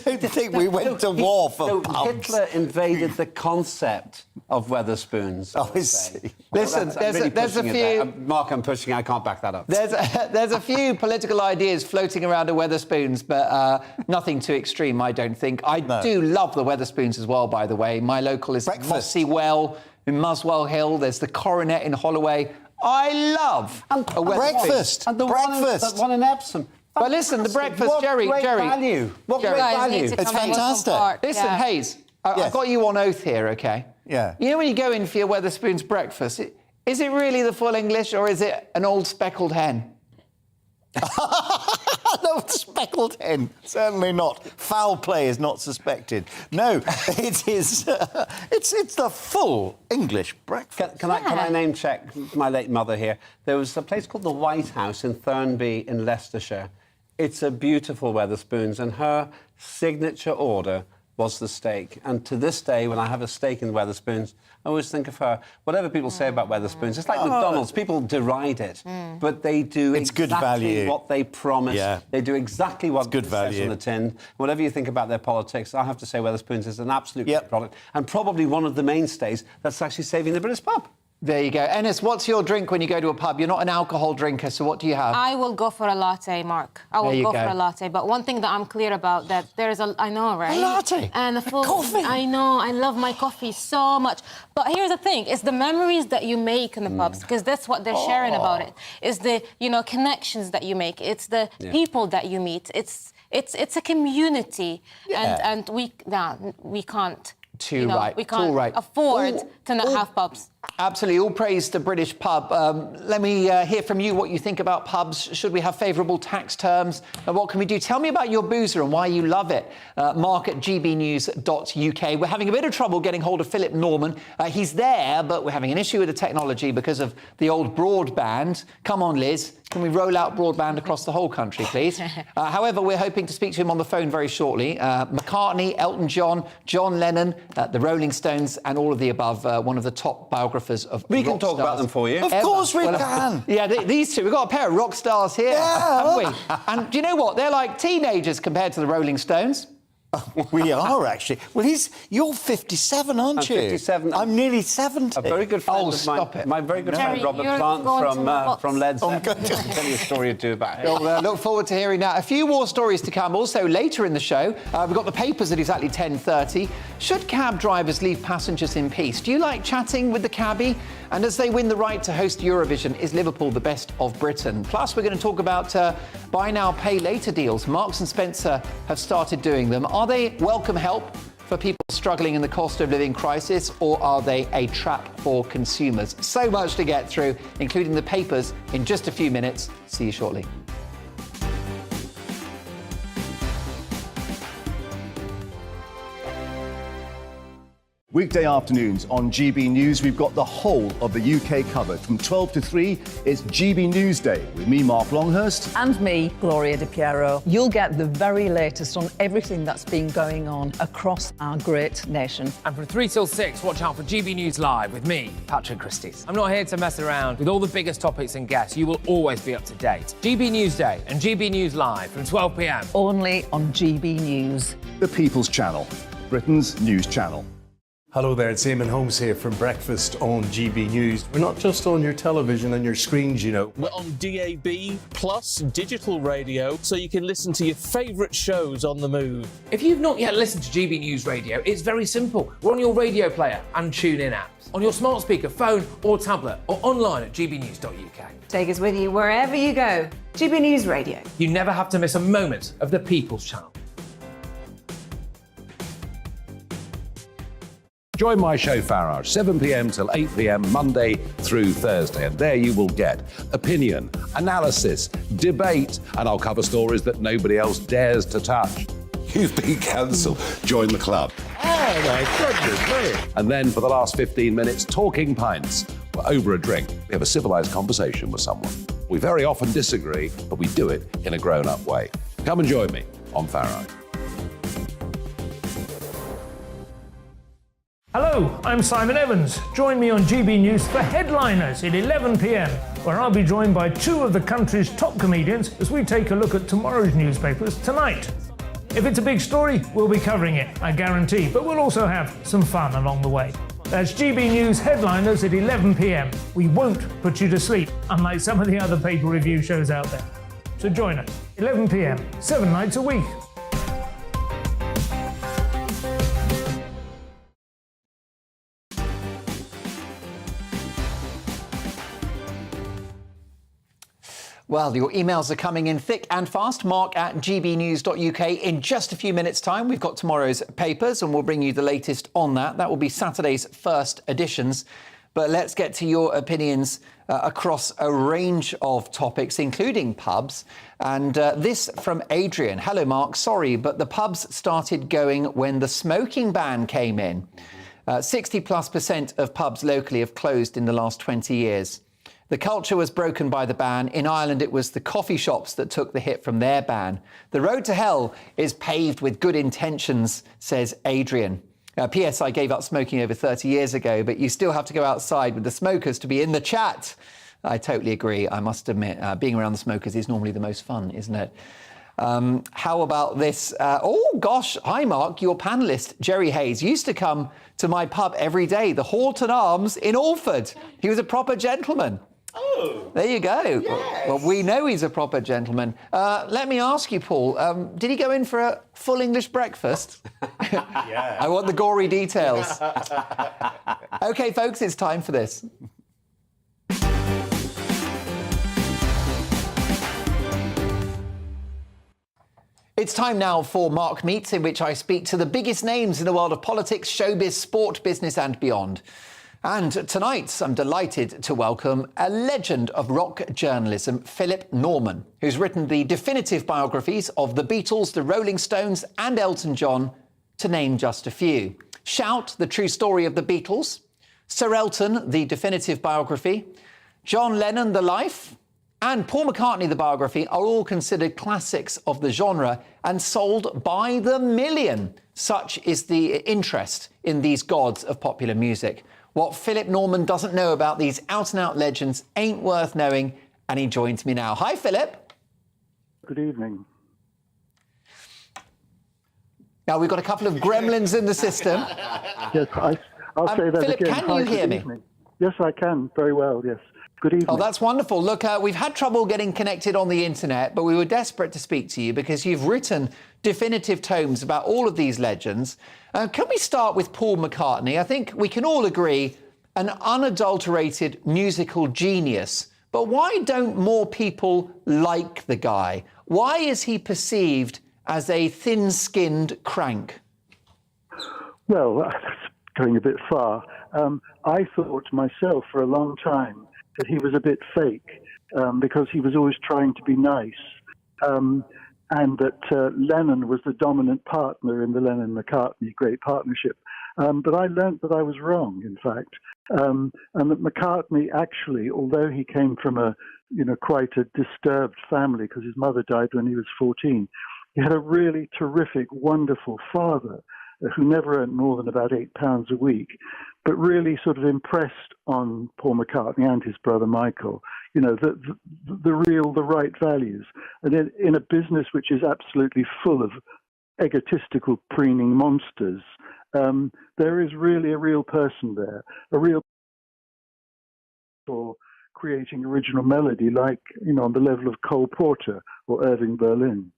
don't think we went to war for pubs. Hitler invaded the concept of Wetherspoons. Oh, I see. Listen, there's a few... Mark, I'm pushing. I can't back that up. There's a few political ideas floating around at Wetherspoons, but nothing too extreme, I don't think. I do love the Wetherspoons as well, by the way. My local is Mossy Well in Muswell Hill. There's the Coronet in Holloway. I love a breakfast. And the one in Epsom. But listen, the breakfast, Jerry. Value. What great value. It's fantastic. Listen, Hayes, I've got you on oath here, OK? Yeah. You know when you go in for your Wetherspoons breakfast, is it really the full English or is it an old speckled hen? No, speckled hen. Certainly not. Foul play is not suspected. No, it is. It's the full English breakfast. Can I name check my late mother here? There was a place called the White House in Thurnby in Leicestershire. It's a beautiful Wetherspoons, and her signature order was the steak. And to this day, when I have a steak in Wetherspoons, I always think of her. Whatever people say about Wetherspoons, it's like McDonald's. People deride it, but they do exactly what they promise. Yeah. They do exactly what good it value. says on the tin. Whatever you think about their politics, I have to say Wetherspoons is an absolute great product, and probably one of the mainstays that's actually saving the British pub. There you go. Ennis, what's your drink when you go to a pub? You're not an alcohol drinker, so what do you have? I will go for a latte, Mark. I will go for a latte. But one thing that I'm clear about, that there's I know, right? A latte? And a full coffee? I know, I love my coffee so much. But here's the thing, it's the memories that you make in the pubs, because that's what they're sharing about it. It's the, connections that you make. It's the people that you meet. It's a community. And we can't. We can't afford to not have pubs. Absolutely. All praise to British pub. Let me hear from you what you think about pubs. Should we have favourable tax terms? And what can we do? Tell me about your boozer and why you love it. Mark at gbnews.uk. We're having a bit of trouble getting hold of Philip Norman. He's there, but we're having an issue with the technology because of the old broadband. Come on, Liz. Can we roll out broadband across the whole country, please? However, we're hoping to speak to him on the phone very shortly. McCartney, Elton John, John Lennon, the Rolling Stones, and all of the above. One of the top biographers of We can rock talk stars about them for you. Of course we can. Yeah, these two. We've got a pair of rock stars here, haven't we? And do you know what? They're like teenagers compared to the Rolling Stones. We are, actually. Well, you're 57, aren't you? I'm 57. I'm nearly 70. A very good friend of mine. My very good friend, Robert Plant from Led Zeppelin. I'll tell you a story or two about him. Well, look forward to hearing that. A few more stories to come. Also, later in the show, we've got the papers at exactly 10:30. Should cab drivers leave passengers in peace? Do you like chatting with the cabbie? And as they win the right to host Eurovision, is Liverpool the best of Britain? Plus, we're going to talk about buy now, pay later deals. Marks and Spencer have started doing them. Are they welcome help for people struggling in the cost of living crisis, or are they a trap for consumers? So much to get through, including the papers, in just a few minutes. See you shortly. Weekday afternoons on GB News, we've got the whole of the UK covered. From 12 to 3, it's GB News Day with me, Mark Longhurst. And me, Gloria Di Piero. You'll get the very latest on everything that's been going on across our great nation. And from 3 till 6, watch out for GB News Live with me, Patrick Christys. I'm not here to mess around. With all the biggest topics and guests, you will always be up to date. GB News Day and GB News Live from 12 p.m. Only on GB News. The People's Channel, Britain's news channel. Hello there, it's Eamon Holmes here from Breakfast on GB News. We're not just on your television and your screens, We're on DAB plus digital radio, so you can listen to your favourite shows on the move. If you've not yet listened to GB News Radio, it's very simple. We're on your radio player and tune-in apps, on your smart speaker, phone or tablet, or online at gbnews.uk. Take us with you wherever you go. GB News Radio. You never have to miss a moment of the People's Channel. Join my show Farage, 7 p.m. till 8 p.m. Monday through Thursday. And there you will get opinion, analysis, debate, and I'll cover stories that nobody else dares to touch. You've been cancelled. Join the club. Oh, my goodness me. And then for the last 15 minutes, talking pints. We're over a drink. We have a civilised conversation with someone. We very often disagree, but we do it in a grown-up way. Come and join me on Farage. Hello, I'm Simon Evans. Join me on GB News for Headliners at 11 p.m, where I'll be joined by two of the country's top comedians as we take a look at tomorrow's newspapers tonight. If it's a big story, we'll be covering it, I guarantee, but we'll also have some fun along the way. That's GB News Headliners at 11 p.m. We won't put you to sleep, unlike some of the other paper review shows out there. So join us, 11 p.m, 7 nights a week. Well, your emails are coming in thick and fast. Mark at gbnews.uk. In just a few minutes' time, we've got tomorrow's papers and we'll bring you the latest on that. That will be Saturday's first editions. But let's get to your opinions across a range of topics, including pubs. And this from Adrian. Hello, Mark. Sorry, but the pubs started going when the smoking ban came in. 60+% of pubs locally have closed in the last 20 years. The culture was broken by the ban. In Ireland, it was the coffee shops that took the hit from their ban. The road to hell is paved with good intentions, says Adrian. P.S. I gave up smoking over 30 years ago, but you still have to go outside with the smokers to be in the chat. I totally agree. I must admit, being around the smokers is normally the most fun, isn't it? How about this? Oh, gosh. Hi, Mark. Your panellist, Jerry Hayes, used to come to my pub every day, the Horton Arms in Alford. He was a proper gentleman. Oh. There you go. Yes. Well, we know he's a proper gentleman. Let me ask you, Paul, did he go in for a full English breakfast? Yeah. I want the gory details. OK, folks, it's time for this. It's time now for Mark Meets, in which I speak to the biggest names in the world of politics, showbiz, sport, business and beyond. And tonight, I'm delighted to welcome a legend of rock journalism, Philip Norman, who's written the definitive biographies of the Beatles, the Rolling Stones and Elton John, to name just a few. Shout, the true story of the Beatles, Sir Elton, the definitive biography, John Lennon, the life, and Paul McCartney, the biography, are all considered classics of the genre and sold by the million. Such is the interest in these gods of popular music. What Philip Norman doesn't know about these out-and-out legends ain't worth knowing, and he joins me now. Hi, Philip. Good evening. Now, we've got a couple of gremlins in the system. Yes, I'll say that Philip, again. can Hi, you hear good me? Evening. Yes, I can. Very well, yes. Good evening. Oh, that's wonderful. Look, we've had trouble getting connected on the internet, but we were desperate to speak to you because you've written definitive tomes about all of these legends. Can we start with Paul McCartney? I think we can all agree an unadulterated musical genius. But why don't more people like the guy? Why is he perceived as a thin-skinned crank? Well, that's going a bit far. I thought myself for a long time that he was a bit fake because he was always trying to be nice, and that Lennon was the dominant partner in the Lennon-McCartney great partnership. But I learnt that I was wrong, in fact, and that McCartney actually, although he came from quite a disturbed family because his mother died when he was 14, he had a really terrific, wonderful father who never earned more than about £8 a week, but really sort of impressed on Paul McCartney and his brother Michael, the right values. And in a business which is absolutely full of egotistical, preening monsters, there is really a real person there, a real for creating original melody, like, on the level of Cole Porter or Irving Berlin.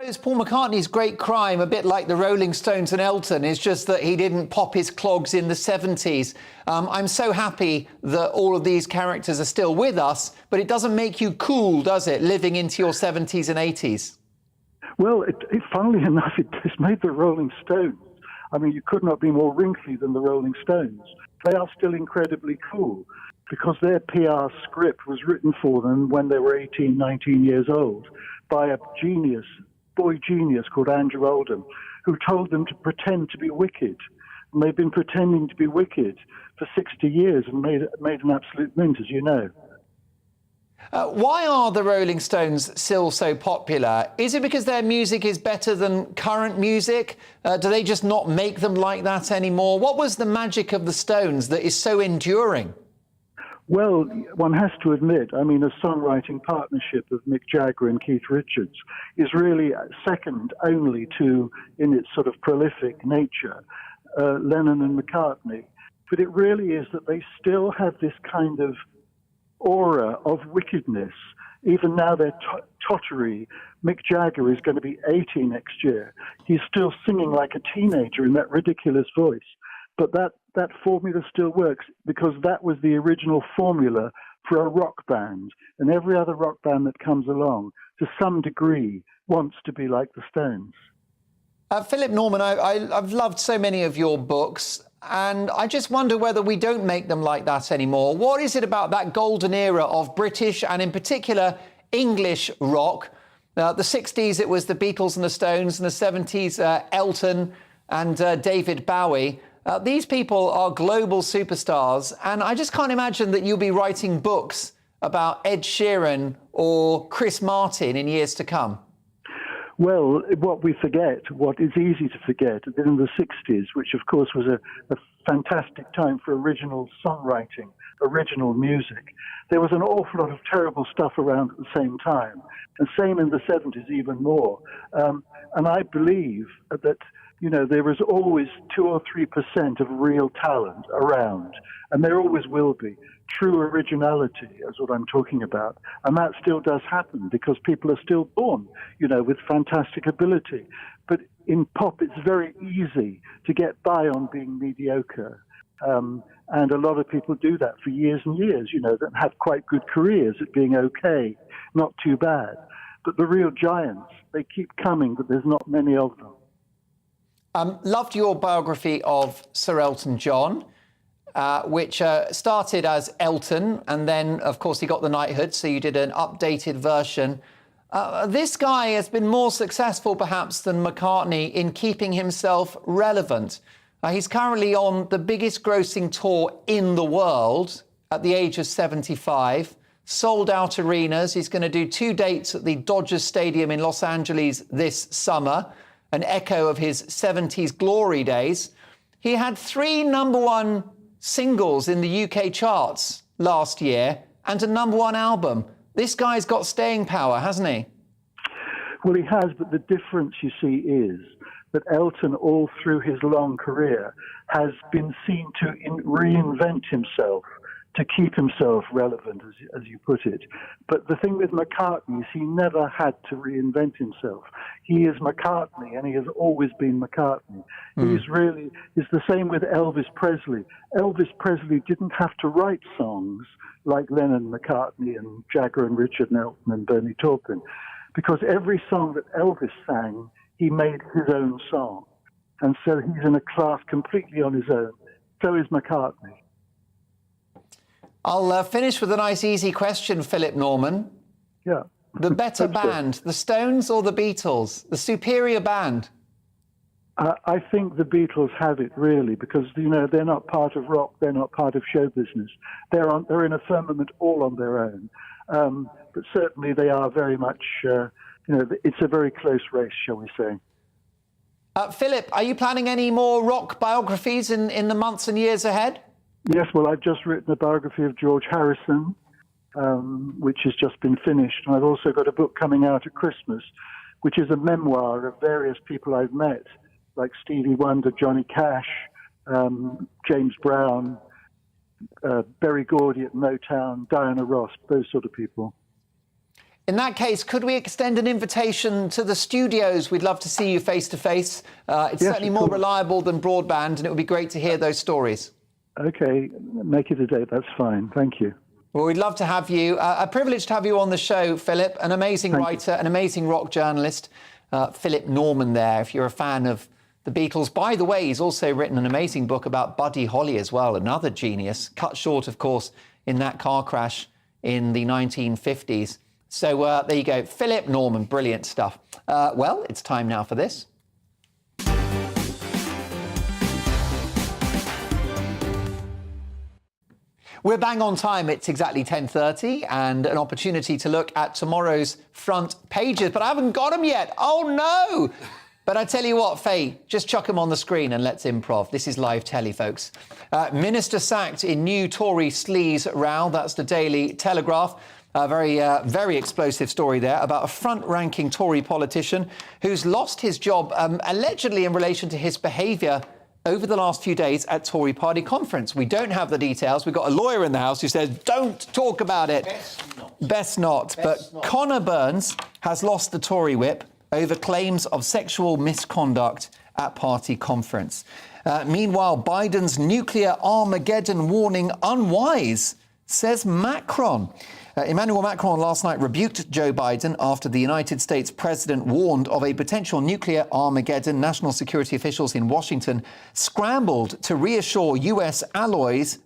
Is Paul McCartney's great crime, a bit like the Rolling Stones and Elton, is just that he didn't pop his clogs in the 70s. I'm so happy that all of these characters are still with us, but it doesn't make you cool, does it, living into your 70s and 80s? Well, funnily enough, it's made the Rolling Stones. I mean, you could not be more wrinkly than the Rolling Stones. They are still incredibly cool because their PR script was written for them when they were 18, 19 years old by a boy genius called Andrew Oldham, who told them to pretend to be wicked. And they've been pretending to be wicked for 60 years and made an absolute mint, as you know. Why are the Rolling Stones still so popular? Is it because their music is better than current music? Do they just not make them like that anymore? What was the magic of the Stones that is so enduring? Well, one has to admit, I mean, a songwriting partnership of Mick Jagger and Keith Richards is really second only to, in its sort of prolific nature, Lennon and McCartney. But it really is that they still have this kind of aura of wickedness. Even now they're tottery. Mick Jagger is going to be 80 next year. He's still singing like a teenager in that ridiculous voice. But that formula still works because that was the original formula for a rock band. And every other rock band that comes along, to some degree, wants to be like the Stones. Philip Norman, I've loved so many of your books, and I just wonder whether we don't make them like that anymore. What is it about that golden era of British and in particular English rock? The 60s, it was the Beatles and the Stones, and the 70s, Elton and David Bowie. These people are global superstars, and I just can't imagine that you'll be writing books about Ed Sheeran or Chris Martin in years to come. Well, what we forget, what is easy to forget, that in the 60s, which of course was a fantastic time for original songwriting, original music, there was an awful lot of terrible stuff around at the same time. And same in the 70s, even more. And I believe that, you know, there is always 2 or 3% of real talent around, and there always will be. True originality is what I'm talking about. And that still does happen because people are still born, you know, with fantastic ability. But in pop, it's very easy to get by on being mediocre. And a lot of people do that for years and years, you know, that have quite good careers at being okay, not too bad. But the real giants, they keep coming, but there's not many of them. Loved your biography of Sir Elton John, which started as Elton, and then, of course, he got the knighthood, so you did an updated version. This guy has been more successful, perhaps, than McCartney in keeping himself relevant. He's currently on the biggest grossing tour in the world at the age of 75, sold out arenas. He's going to do 2 dates at the Dodgers Stadium in Los Angeles this summer, an echo of his 70s glory days. He had 3 #1 singles in the UK charts last year and a #1 album. This guy's got staying power, hasn't he? Well, he has, but the difference, you see, is that Elton, all through his long career, has been seen to reinvent himself, to keep himself relevant, as you put it. But the thing with McCartney is he never had to reinvent himself. He is McCartney, and he has always been McCartney. It's the same with Elvis Presley. Elvis Presley didn't have to write songs like Lennon, McCartney, and Jagger, and Richard Nelson, and Bernie Taupin, because every song that Elvis sang, he made his own song. And so he's in a class completely on his own. So is McCartney. I'll finish with a nice, easy question, Philip Norman. Yeah. The better band, the Stones or the Beatles? The superior band? I think the Beatles have it, really, because, you know, they're not part of rock, they're not part of show business. They're in a firmament all on their own. But certainly they are very much, you know, it's a very close race, shall we say. Philip, are you planning any more rock biographies in the months and years ahead? Yes, well, I've just written a biography of George Harrison, which has just been finished. And I've also got a book coming out at Christmas, which is a memoir of various people I've met, like Stevie Wonder, Johnny Cash, James Brown, Berry Gordy at Motown, Diana Ross, those sort of people. In that case, could we extend an invitation to the studios? We'd love to see you face to face. It's certainly more reliable than broadband, and it would be great to hear those stories. Okay, make it a date. That's fine. Thank you. Well, we'd love to have you. A privilege to have you on the show, Philip. An amazing writer, an amazing rock journalist. Philip Norman there, if you're a fan of the Beatles. By the way, he's also written an amazing book about Buddy Holly as well, another genius, cut short, of course, in that car crash in the 1950s. So there you go. Philip Norman, brilliant stuff. Well, it's time now for this. We're bang on time. It's exactly 10:30 and an opportunity to look at tomorrow's front pages. But I haven't got them yet. Oh, no. But I tell you what, Faye, just chuck them on the screen and let's improv. This is live telly, folks. Minister sacked in new Tory sleaze row. That's the Daily Telegraph. A very explosive story there about a front-ranking Tory politician who's lost his job allegedly in relation to his behaviour over the last few days at Tory party conference. We don't have the details. We've got a lawyer in the house who says, don't talk about it. Best not. But Conor Burns has lost the Tory whip over claims of sexual misconduct at party conference. Meanwhile, Biden's nuclear Armageddon warning unwise, says Macron. Emmanuel Macron last night rebuked Joe Biden after the United States president warned of a potential nuclear Armageddon. National security officials in Washington scrambled to reassure US allies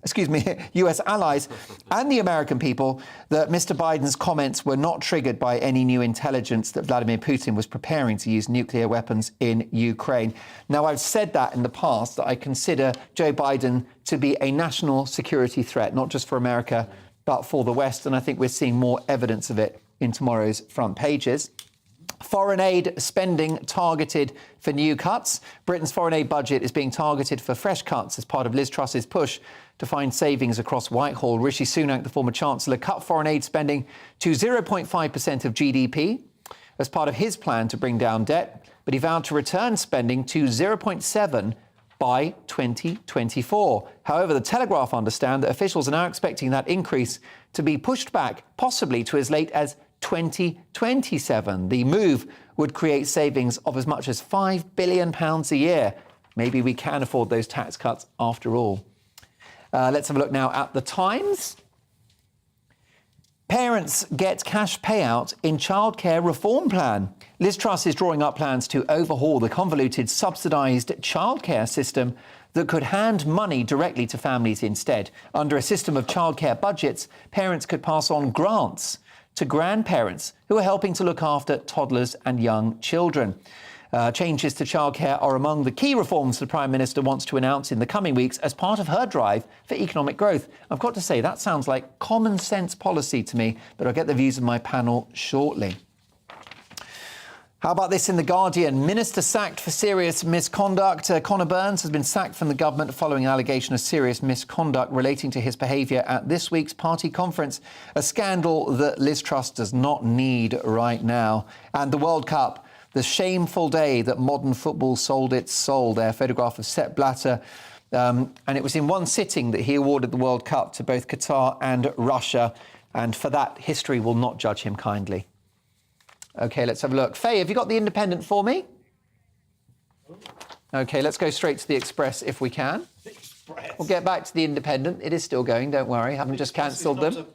and the American people that Mr. Biden's comments were not triggered by any new intelligence that Vladimir Putin was preparing to use nuclear weapons in Ukraine. Now, I've said that in the past, that I consider Joe Biden to be a national security threat, not just for America, but for the West, and I think we're seeing more evidence of it in tomorrow's front pages. Foreign aid spending targeted for new cuts. Britain's foreign aid budget is being targeted for fresh cuts as part of Liz Truss's push to find savings across Whitehall. Rishi Sunak, the former Chancellor, cut foreign aid spending to 0.5% of GDP as part of his plan to bring down debt, but he vowed to return spending to 0.7% by 2024. However, the Telegraph understand that officials are now expecting that increase to be pushed back, possibly to as late as 2027. The move would create savings of as much as £5 billion a year. Maybe we can afford those tax cuts after all. Let's have a look now at the Times. Parents get cash payout in childcare reform plan. Liz Truss is drawing up plans to overhaul the convoluted subsidised childcare system that could hand money directly to families instead. Under a system of childcare budgets, parents could pass on grants to grandparents who are helping to look after toddlers and young children. Changes to childcare are among the key reforms the Prime Minister wants to announce in the coming weeks as part of her drive for economic growth. I've got to say, that sounds like common sense policy to me, but I'll get the views of my panel shortly. How about this in The Guardian? Minister sacked for serious misconduct. Conor Burns has been sacked from the government following an allegation of serious misconduct relating to his behaviour at this week's party conference, a scandal that Liz Truss does not need right now. And the World Cup, the shameful day that modern football sold its soul. There, photograph of Sepp Blatter. And it was in one sitting that he awarded the World Cup to both Qatar and Russia. And for that, history will not judge him kindly. OK, let's have a look. Faye, have you got The Independent for me? OK, let's go straight to The Express if we can. We'll get back to The Independent. It is still going, don't worry. Haven't just cancelled them.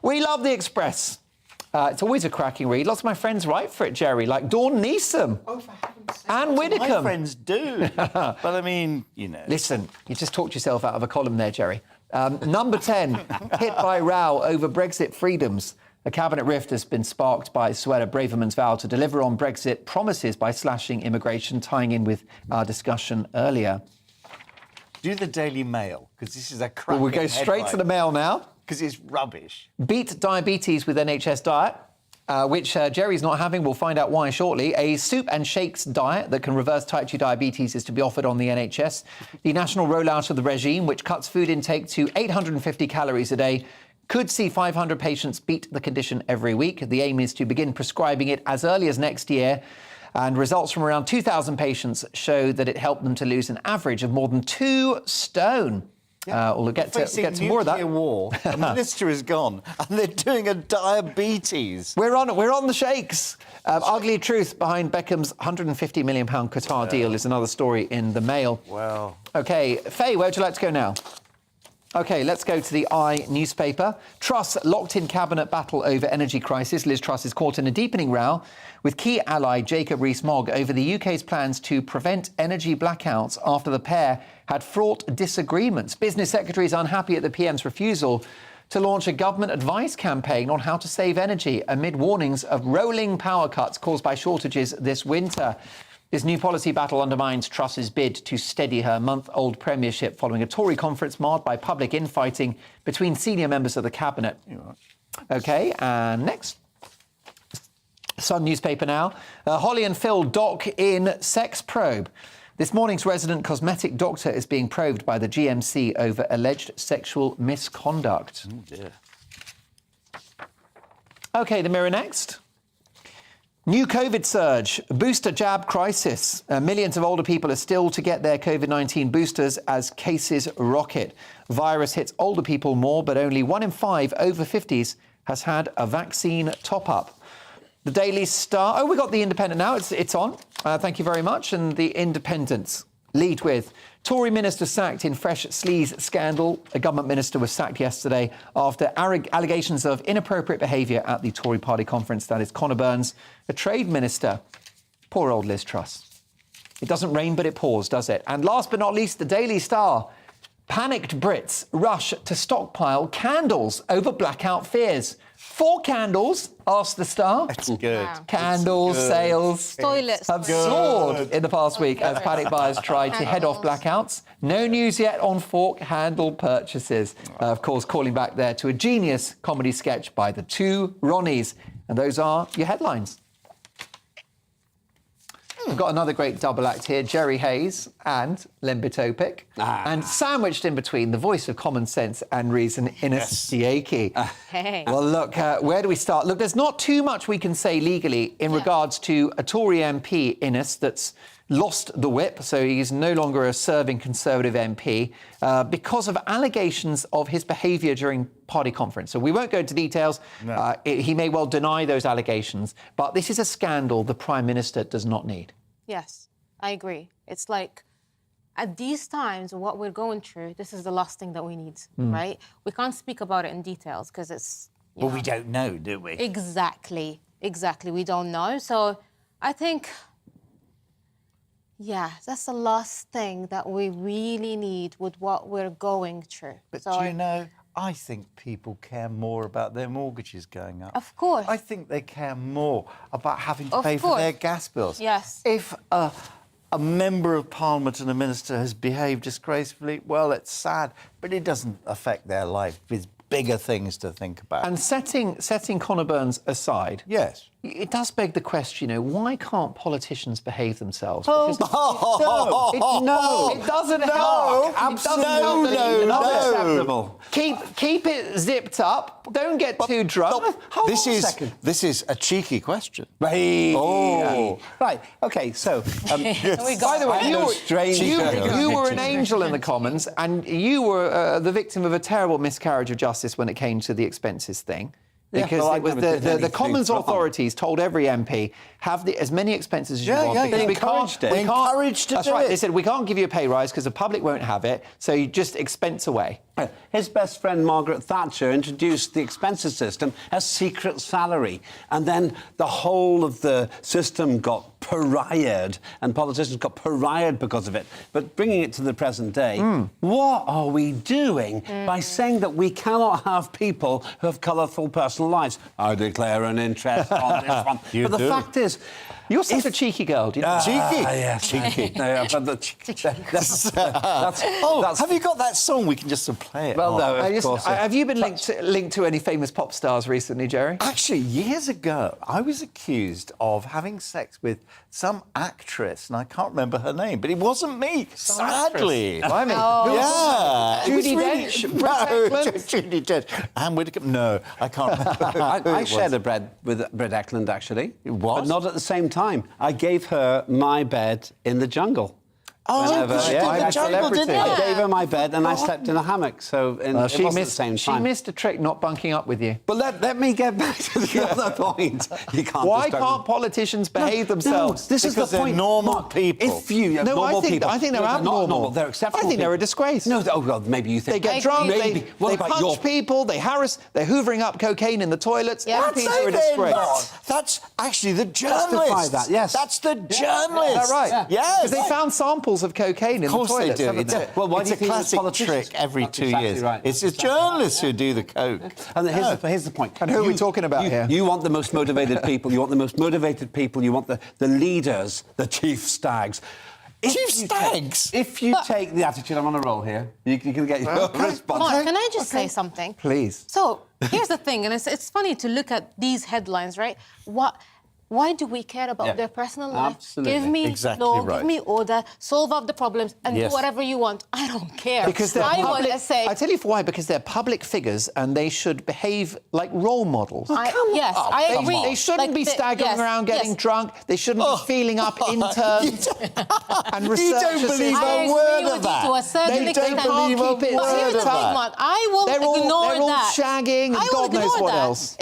We love The Express. It's always a cracking read. Lots of my friends write for it, Jerry, like Dawn Neeson. Oh, for heaven's sake. Anne Widdecombe. My friends do. But, I mean, you know. Listen, you just talked yourself out of a column there, Jerry. Number 10, hit by row over Brexit freedoms. A cabinet rift has been sparked by Suella Braverman's vow to deliver on Brexit promises by slashing immigration, tying in with our discussion earlier. Do the Daily Mail, because this is a cracking Well, we'll go straight to the Mail now. Because it's rubbish. Beat diabetes with NHS diet, which Jerry's not having. We'll find out why shortly. A soup and shakes diet that can reverse type 2 diabetes is to be offered on the NHS. The national rollout of the regime, which cuts food intake to 850 calories a day, could see 500 patients beat the condition every week. The aim is to begin prescribing it as early as next year. And results from around 2,000 patients show that it helped them to lose an average of more than 2 stone. We'll get to more of that. War. The minister is gone, and they're doing a diabetes. We're on the shakes. Ugly truth behind Beckham's £150 million Qatar deal is another story in the Mail. Wow. OK, Faye, where would you like to go now? OK, let's go to the I newspaper. Truss locked in cabinet battle over energy crisis. Liz Truss is caught in a deepening row with key ally Jacob Rees-Mogg over the UK's plans to prevent energy blackouts after the pair had fraught disagreements. Business Secretary is unhappy at the PM's refusal to launch a government advice campaign on how to save energy amid warnings of rolling power cuts caused by shortages this winter. This new policy battle undermines Truss's bid to steady her month-old premiership following a Tory conference marred by public infighting between senior members of the cabinet. OK, and next. Sun newspaper now. Holly and Phil dock in sex probe. This morning's resident cosmetic doctor is being probed by the GMC over alleged sexual misconduct. Oh, dear. OK, the Mirror next. New COVID surge, booster jab crisis. Millions of older people are still to get their COVID-19 boosters as cases rocket. Virus hits older people more, but only 1 in 5 over 50s has had a vaccine top-up. The Daily Star. Oh, we got The Independent now. It's on. Thank you very much. And The Independent lead with Tory minister sacked in fresh sleaze scandal. A government minister was sacked yesterday after allegations of inappropriate behaviour at the Tory party conference. That is Conor Burns, a trade minister. Poor old Liz Truss. It doesn't rain, but it pours, does it? And last but not least, The Daily Star. Panicked Brits rush to stockpile candles over blackout fears. 4 candles, asked the Star. That's good. Wow. Candles, sales Toilets. have soared in the past week as panic buyers tried to head off blackouts. No news yet on fork handle purchases. Of course, calling back there to a genius comedy sketch by the 2 Ronnies. And those are your headlines. We've got another great double act here, Jerry Hayes and Limbit Topic. And sandwiched in between, the voice of common sense and reason, Innes Diaki. Hey. Well, look, where do we start? Look, there's not too much we can say legally in regards to a Tory MP, Innes, that's lost the whip, so he's no longer a serving Conservative MP because of allegations of his behaviour during party conference. So we won't go into details. No. He may well deny those allegations, but this is a scandal the Prime Minister does not need. Yes, I agree. It's like, at these times, what we're going through, this is the last thing that we need, right? We can't speak about it in details because it's... Well, we don't know, do we? Exactly. We don't know. So I think... Yeah, that's the last thing that we really need with what we're going through. But so do you know, I think people care more about their mortgages going up. Of course. I think they care more about having to pay for their gas bills. Yes. If a member of Parliament and a minister has behaved disgracefully, well, it's sad, but it doesn't affect their life. There's bigger things to think about. And setting Conor Burns aside... Yes. It does beg the question, why can't politicians behave themselves? Oh, No, it doesn't help. Absolutely Unacceptable. Keep it zipped up. Don't get too drunk. This is a cheeky question. Right. Oh. Right. OK, so... By the way, you were an angel in the Commons, and you were the victim of a terrible miscarriage of justice when it came to the expenses thing. Because it was the Commons authorities told every MP, have as many expenses as you want. They encouraged it. They encouraged it. That's right. They said, we can't give you a pay rise because the public won't have it, so you just expense away. His best friend, Margaret Thatcher, introduced the expenses system as secret salary. And then the whole of the system got pariahed, and politicians got pariahed because of it. But bringing it to the present day, what are we doing by saying that we cannot have people who have colourful personal lives? I declare an interest on this one. But the fact is... You're such a cheeky girl, do you know? Cheeky? Yeah, cheeky. No, but have you got that song? We can just play it. Well, no, of course. Have you been linked to any famous pop stars recently, Jerry? Actually, years ago, I was accused of having sex with some actress, and I can't remember her name, but it wasn't me, sadly. I mean, yeah. Judi Dench? No, Judi Dench. Anne Widdecombe? No, I can't remember. I shared a bed with Britt Eklund, actually. What? But not at the same time. I gave her my bed in the jungle. Oh, she did the jungle, didn't I gave her my bed and I slept in a hammock. So it wasn't at the same time. She missed a trick not bunking up with you. But let me get back to the other point. Why can't politicians behave themselves? This is the point. They're normal people. If you I think they're abnormal. Normal. They're exceptional. I think they're a disgrace. No, oh God, maybe you think they get drunk. Maybe. They punch people. They harass. They're hoovering up cocaine in the toilets. MPs are a disgrace. That's actually the journalists. Justify that. Yes, that's the journalists. Is that right? Yes, because they found samples of cocaine in the toilets. They do. Well, why do you think it's a classic trick every 2 years? Right. It's the journalists who do the coke. And here's the point. And who are we talking about here? You want the most motivated people. You want the most motivated people. You want the leaders, the chief stags. If you take the attitude, I'm on a roll here. You can get your response. Mark, can I just say something? Please. So here's the thing, and it's funny to look at these headlines, right? Why do we care about their personal life? Absolutely. Give me law, give me order, solve up the problems, and do Yes. whatever you want. I don't care. Because they're I want public, to say... I tell you why, because they're public figures and they should behave like role models. I agree. They shouldn't be staggering around getting drunk. They shouldn't be feeling up interns and researchers. You don't believe a word of that. To a certain extent. They can't keep it But here's the thing, Mark. I will ignore they're all that. shagging and God knows what else.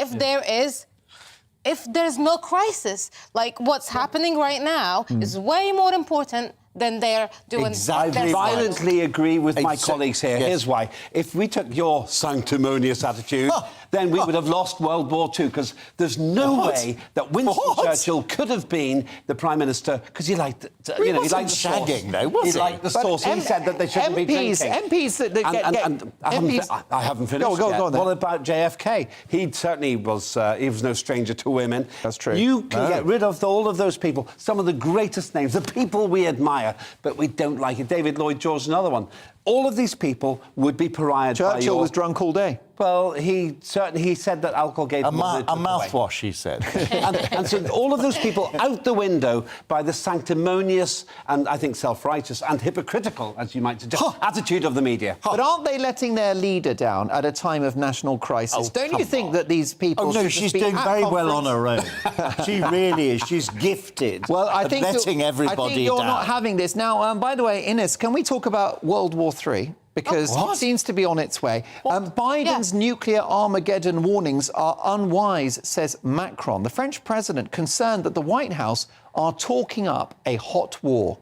If there's no crisis, like what's happening right now is way more important than they're doing. I violently agree with my colleagues here. Here's why. If we took your sanctimonious attitude, then we would have lost World War II, because there's no way that Winston Churchill could have been the Prime Minister, because he liked, he liked the shagging, though, was he? He liked the sauce. He said that they shouldn't be drinking. I haven't finished yet. Go on then. What about JFK? He certainly was. He was no stranger to women. That's true. You can get rid of all of those people. Some of the greatest names, the people we admire, but we don't like it. David Lloyd George, another one. all of these people would be pariahed by Churchill was drunk all day. Well, he said that alcohol gave him a mouthwash, he said. and so all of those people out the window by the sanctimonious and I think self-righteous and hypocritical, as you might suggest, attitude of the media. But aren't they letting their leader down at a time of national crisis? Don't you think that these people? Oh no, should she's just be doing at very well on conference? her own. She really is. She's gifted. Well, I think letting everybody I think you're down. not having this now. By the way, Ines, can we talk about World War III? Because it seems to be on its way. Biden's nuclear Armageddon warnings are unwise, says Macron. The French president concerned that the White House are talking up a hot war.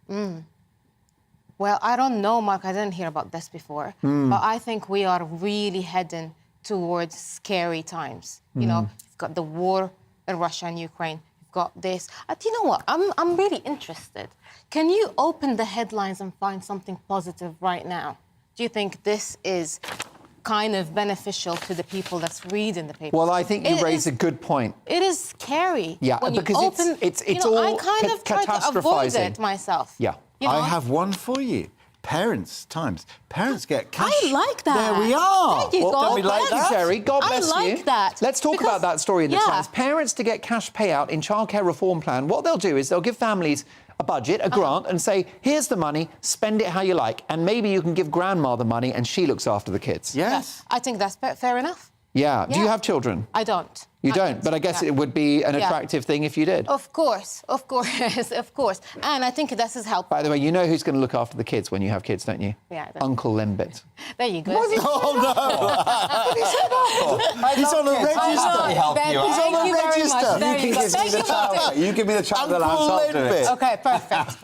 Well, I don't know, Mark. I didn't hear about this before. But I think we are really heading towards scary times. You know, you've got the war in Russia and Ukraine. You've got this. You know what? I'm really interested. Can you open the headlines and find something positive right now? Do you think this is kind of beneficial to the people that's reading the paper? Well, I think you raise a good point. It is scary. Yeah, when because you open, it's all all I kind of try to avoid it myself. Yeah. You know? I have one for you. Parents' times. Parents get cash. I like that. There we are. There you go. Don't we like that? Jerry, God bless you. I like that. Let's talk about that story in the Times. Parents to get cash payout in childcare reform plan. What they'll do is they'll give families a budget, a grant, and say, here's the money, spend it how you like. And maybe you can give grandma the money and she looks after the kids. Yes. I think that's fair enough. Yeah. Do you have children? I don't. You don't, but I guess it would be an attractive thing if you did. Of course, of course. And I think this is helpful. By the way, you know who's going to look after the kids when you have kids, don't you? Yeah. Uncle Lembit. There you go. Oh, no. He's on a register. He's on a register. You give me the child allowance, I'll do it. OK, perfect.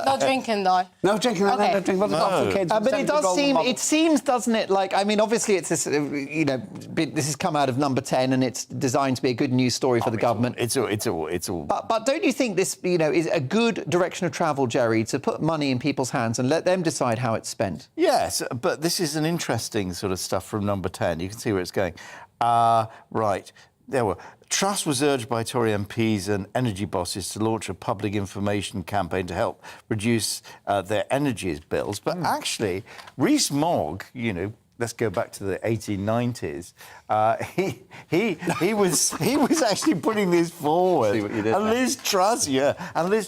No drinking, though. No drinking, no drinking. What's got for kids? But it does seem, doesn't it, like, I mean, obviously it's this, you know, this has come out of Number 10 and it's designed to be a good news story for the government. It's all. But don't you think this, you know, is a good direction of travel, Jerry, to put money in people's hands and let them decide how it's spent? Yes, but this is an interesting sort of stuff from Number 10. You can see where it's going. Right. There were. Truss was urged by Tory MPs and energy bosses to launch a public information campaign to help reduce their energy bills. But actually, Rees-Mogg, you know, let's go back to the 1890s. He was actually putting this forward. See what you did and there. Liz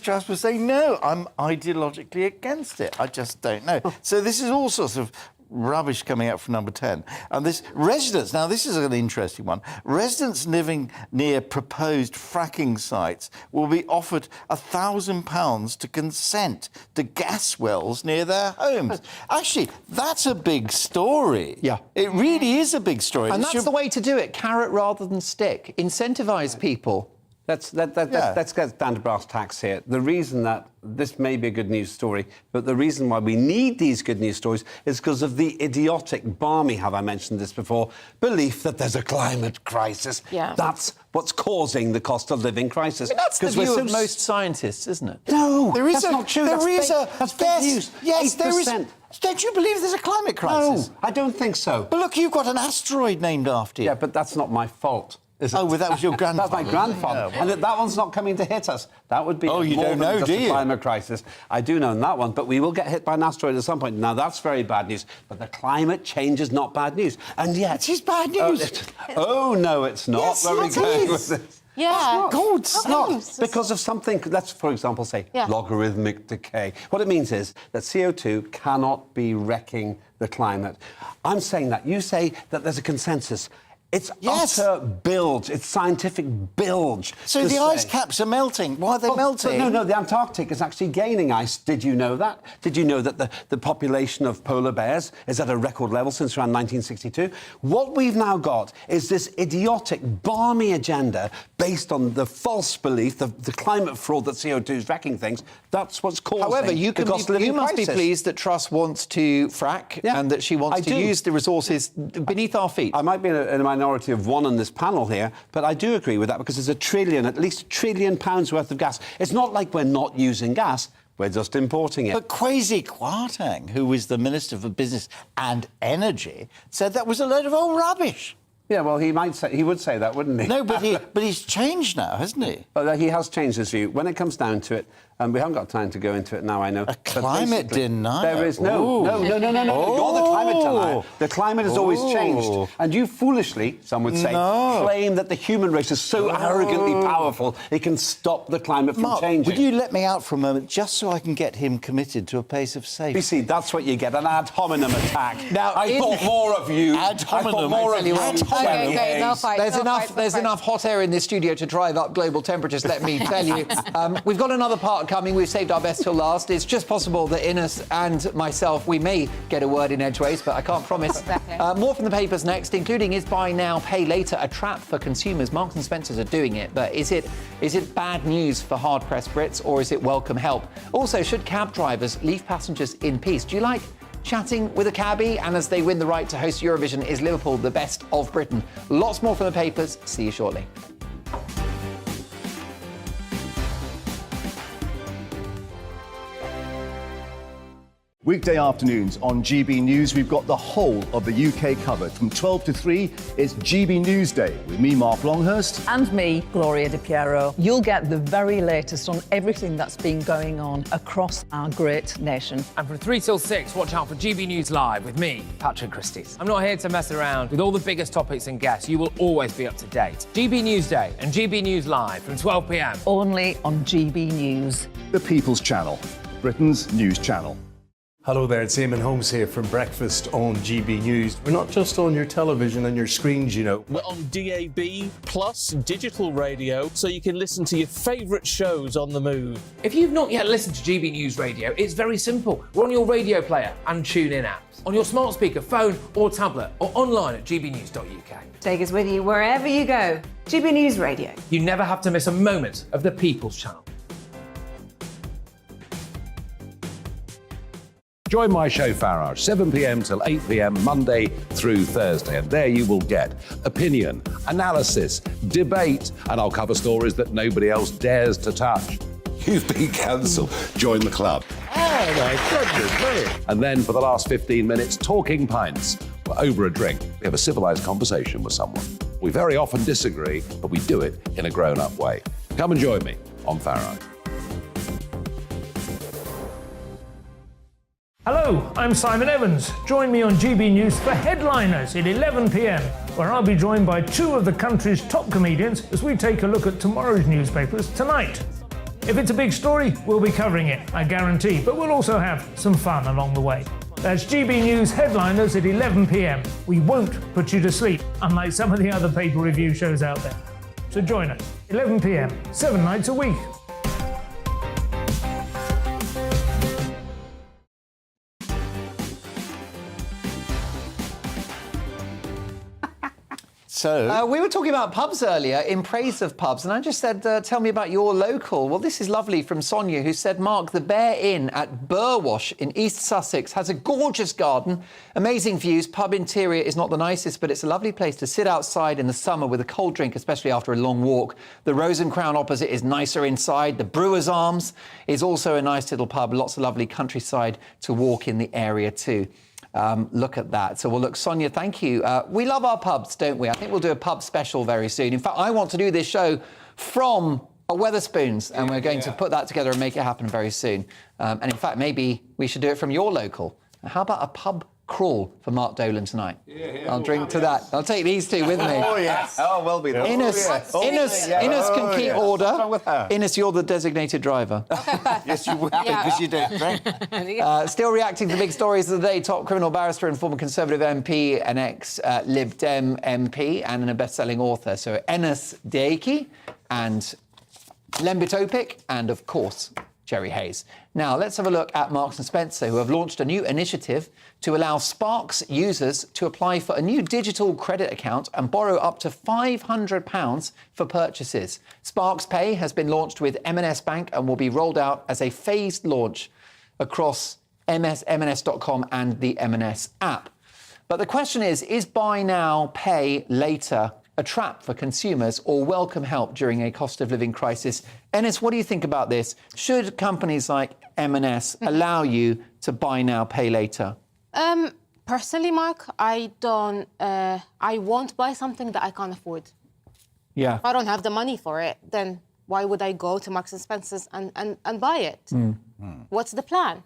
Truss was saying, no, I'm ideologically against it. I just don't know. So this is all sorts of rubbish coming out from Number 10. And this residents, now this is an interesting one, residents living near proposed fracking sites will be offered £1,000 to consent to gas wells near their homes. Actually, that's a big story. Yeah. It really is a big story. And that's the way to do it, carrot rather than stick. Incentivise people. Let's get down to brass tacks here. The reason that this may be a good news story, but the reason why we need these good news stories is because of the idiotic, balmy, have I mentioned this before, belief that there's a climate crisis. Yeah. That's what's causing the cost of living crisis. I mean, that's the view of most scientists, isn't it? No, There is that's not true. That's fake news. Yes, there is. 8%. Don't you believe there's a climate crisis? No, I don't think so. But look, you've got an asteroid named after you. Yeah, but that's not my fault. Oh, well, that was your grandfather. That's my grandfather. Yeah. And that one's not coming to hit us. That would be Oh, you more don't than know, just do a you? climate crisis. I do know that one, but we will get hit by an asteroid at some point. Now, that's very bad news. But the climate change is not bad news. And yet... It is bad news. Oh, no, it's not. Yes, Where are we it going is. with this? Yeah. God, it's not. Because of something, let's, for example, say logarithmic decay. What it means is that CO2 cannot be wrecking the climate. I'm saying that. You say that there's a consensus. It's utter bilge. It's scientific bilge. So the ice caps are melting. Why are they melting? No, the Antarctic is actually gaining ice. Did you know that? Did you know that the population of polar bears is at a record level since around 1962? What we've now got is this idiotic, balmy agenda based on the false belief, the climate fraud that CO2 is wrecking things. That's what's causing However, you must be pleased that Truss wants to frack and that she wants to use the resources beneath our feet. I might be in a minority of one on this panel here, but I do agree with that because there's at least £1 trillion worth of gas. It's not like we're not using gas. We're just importing it. But Kwasi Kwarteng, who was the Minister for Business and Energy, said that was a load of old rubbish. Yeah, well, he would say that, wouldn't he? No, but he's changed now, hasn't he? Well, he has changed his view. When it comes down to it, And we haven't got time to go into it now, I know. A climate denier? There is no. You're the climate denier. The climate has always changed. And you foolishly, some would say, claim that the human race is so arrogantly powerful it can stop the climate from Mark, changing. would you let me out for a moment just so I can get him committed to a pace of safety? You see, that's what you get, an ad hominem attack. Now, I thought more of you. Ad hominem. I thought more of you. Okay, no fight. There's enough hot air in this studio to drive up global temperatures, let me tell you. We've got another part coming. We've saved our best till last. It's just possible that Ines and myself, we may get a word in edgeways, but I can't promise. More from the papers next, including is buy now, pay later a trap for consumers? Marks and Spencers are doing it, but is it bad news for hard-pressed Brits, or is it welcome help? Also, should cab drivers leave passengers in peace? Do you like chatting with a cabbie? And as they win the right to host Eurovision, is Liverpool the best of Britain? Lots more from the papers. See you shortly. Weekday afternoons on GB News, we've got the whole of the UK covered. From 12 to 3, it's GB News Day with me, Mark Longhurst. And me, Gloria Di Piero. You'll get the very latest on everything that's been going on across our great nation. And from 3 till 6, watch out for GB News Live with me, Patrick Christys. I'm not here to mess around. With all the biggest topics and guests, you will always be up to date. GB News Day and GB News Live from 12 p.m. Only on GB News. The People's Channel, Britain's news channel. Hello there, it's Eamon Holmes here from Breakfast on GB News. We're not just on your television and your screens, you know. We're on DAB plus digital radio, so you can listen to your favourite shows on the move. If you've not yet listened to GB News Radio, it's very simple. We're on your radio player and TuneIn apps, on your smart speaker, phone or tablet, or online at gbnews.uk. Take us with you wherever you go. GB News Radio. You never have to miss a moment of the People's Channel. Join my show Farage, 7 p.m. till 8 p.m. Monday through Thursday. And there you will get opinion, analysis, debate, and I'll cover stories that nobody else dares to touch. You've been cancelled. Join the club. Oh, my goodness me. And then for the last 15 minutes, talking pints. We're over a drink. We have a civilised conversation with someone. We very often disagree, but we do it in a grown-up way. Come and join me on Farage. Hello, I'm Simon Evans. Join me on GB News for Headliners at 11 p.m, where I'll be joined by two of the country's top comedians as we take a look at tomorrow's newspapers tonight. If it's a big story, we'll be covering it, I guarantee, but we'll also have some fun along the way. That's GB News Headliners at 11 p.m. We won't put you to sleep, unlike some of the other paper review shows out there. So join us, 11 p.m, 7 nights a week. So we were talking about pubs earlier, in praise of pubs, and I just said, tell me about your local. Well, this is lovely from Sonia, who said, Mark, the Bear Inn at Burwash in East Sussex has a gorgeous garden, amazing views. Pub interior is not the nicest, but it's a lovely place to sit outside in the summer with a cold drink, especially after a long walk. The Rose and Crown opposite is nicer inside. The Brewer's Arms is also a nice little pub. Lots of lovely countryside to walk in the area too. Look at that. So, well, look, Sonia, thank you. We love our pubs, don't we? I think we'll do a pub special very soon. In fact, I want to do this show from a Wetherspoons, and we're going to put that together and make it happen very soon. And in fact, maybe we should do it from your local. How about a pub crawl for Mark Dolan tonight? I'll drink to that. I'll take these two with me. Oh, yes. Oh, well be there. Ines can keep order. Ines, you're the designated driver. Yes, you would, because you do, right? Still reacting to the big stories of the day, top criminal barrister and former Conservative MP, an ex-Lib Dem MP, and a best-selling author. So Enes Deaki and Lembit Opik, and, of course, Jerry Hayes. Now, let's have a look at Marks & Spencer, who have launched a new initiative to allow Sparks users to apply for a new digital credit account and borrow up to £500 for purchases. Sparks Pay has been launched with M&S Bank and will be rolled out as a phased launch across M&S.com and the M&S app. But the question is buy now, pay later a trap for consumers or welcome help during a cost of living crisis? Enes, what do you think about this? Should companies like M&S allow you to buy now, pay later? Personally, Mark, I won't buy something that I can't afford. Yeah. If I don't have the money for it, then why would I go to Marks and Spencer's and buy it? What's the plan?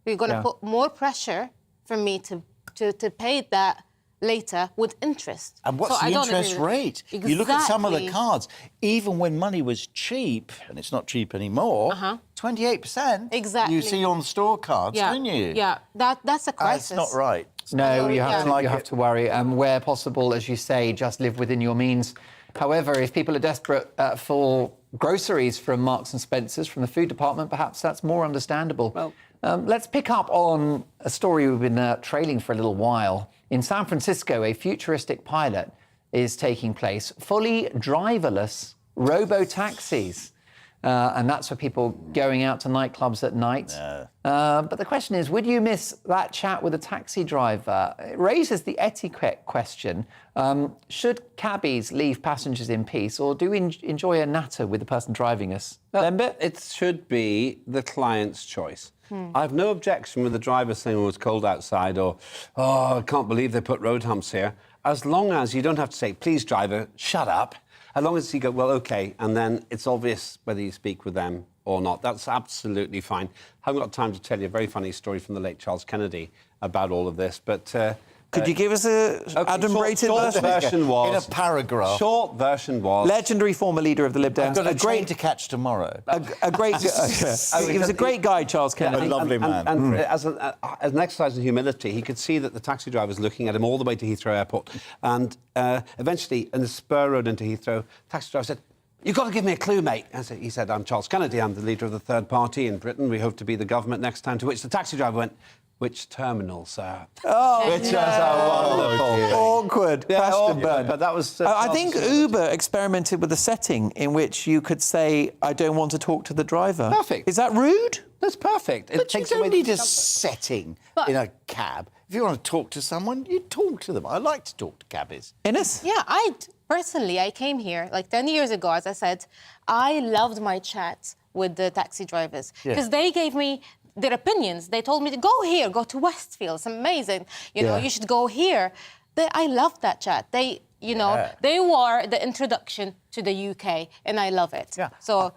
You're going to put more pressure for me to pay that later with interest. And what's the interest rate? Exactly. You look at some of the cards, even when money was cheap, and it's not cheap anymore, 28%. Exactly. You see on store cards, don't you? Yeah, that's a crisis. That's not right. No, you have to worry. Where possible, as you say, just live within your means. However, if people are desperate for groceries from Marks and Spencer's, from the food department, perhaps that's more understandable. Well, let's pick up on a story we've been trailing for a little while. In San Francisco, a futuristic pilot is taking place, fully driverless robo-taxis. And that's for people going out to nightclubs at night. But the question is, would you miss that chat with a taxi driver? It raises the etiquette question. Should cabbies leave passengers in peace, or do we enjoy a natter with the person driving us? It should be the client's choice. I have no objection with the driver saying, oh, it's cold outside, or, oh, I can't believe they put road humps here. As long as you don't have to say, please, driver, shut up. As long as you go, well, OK, and then it's obvious whether you speak with them or not. That's absolutely fine. I haven't got time to tell you a very funny story from the late Charles Kennedy about all of this, but... Could you give us a adumbrated version? In a paragraph. Short version was... Legendary former leader of the Lib Dems. I've got a train to catch tomorrow. A great... He was a great guy, Charles Kennedy. A lovely man. And as an exercise in humility, he could see that the taxi driver was looking at him all the way to Heathrow Airport. And eventually, in the spur road into Heathrow, the taxi driver said, you've got to give me a clue, mate. He said, I'm Charles Kennedy. I'm the leader of the third party in Britain. We hope to be the government next time. To which the taxi driver went, which terminal, sir? Oh, which was wonderful. Awkward. But that was... I think Uber experimented with a setting in which you could say, I don't want to talk to the driver. Perfect. Is that rude? That's perfect. But you don't need a setting in a cab. If you want to talk to someone, you talk to them. I like to talk to cabbies. Ines? Yeah, personally, I came here like 10 years ago, as I said. I loved my chat with the taxi drivers because they gave me their opinions. They told me to go here, go to Westfield. It's amazing. You know, you should go here. I loved that chat. They were the introduction to the UK, and I love it. Yeah. So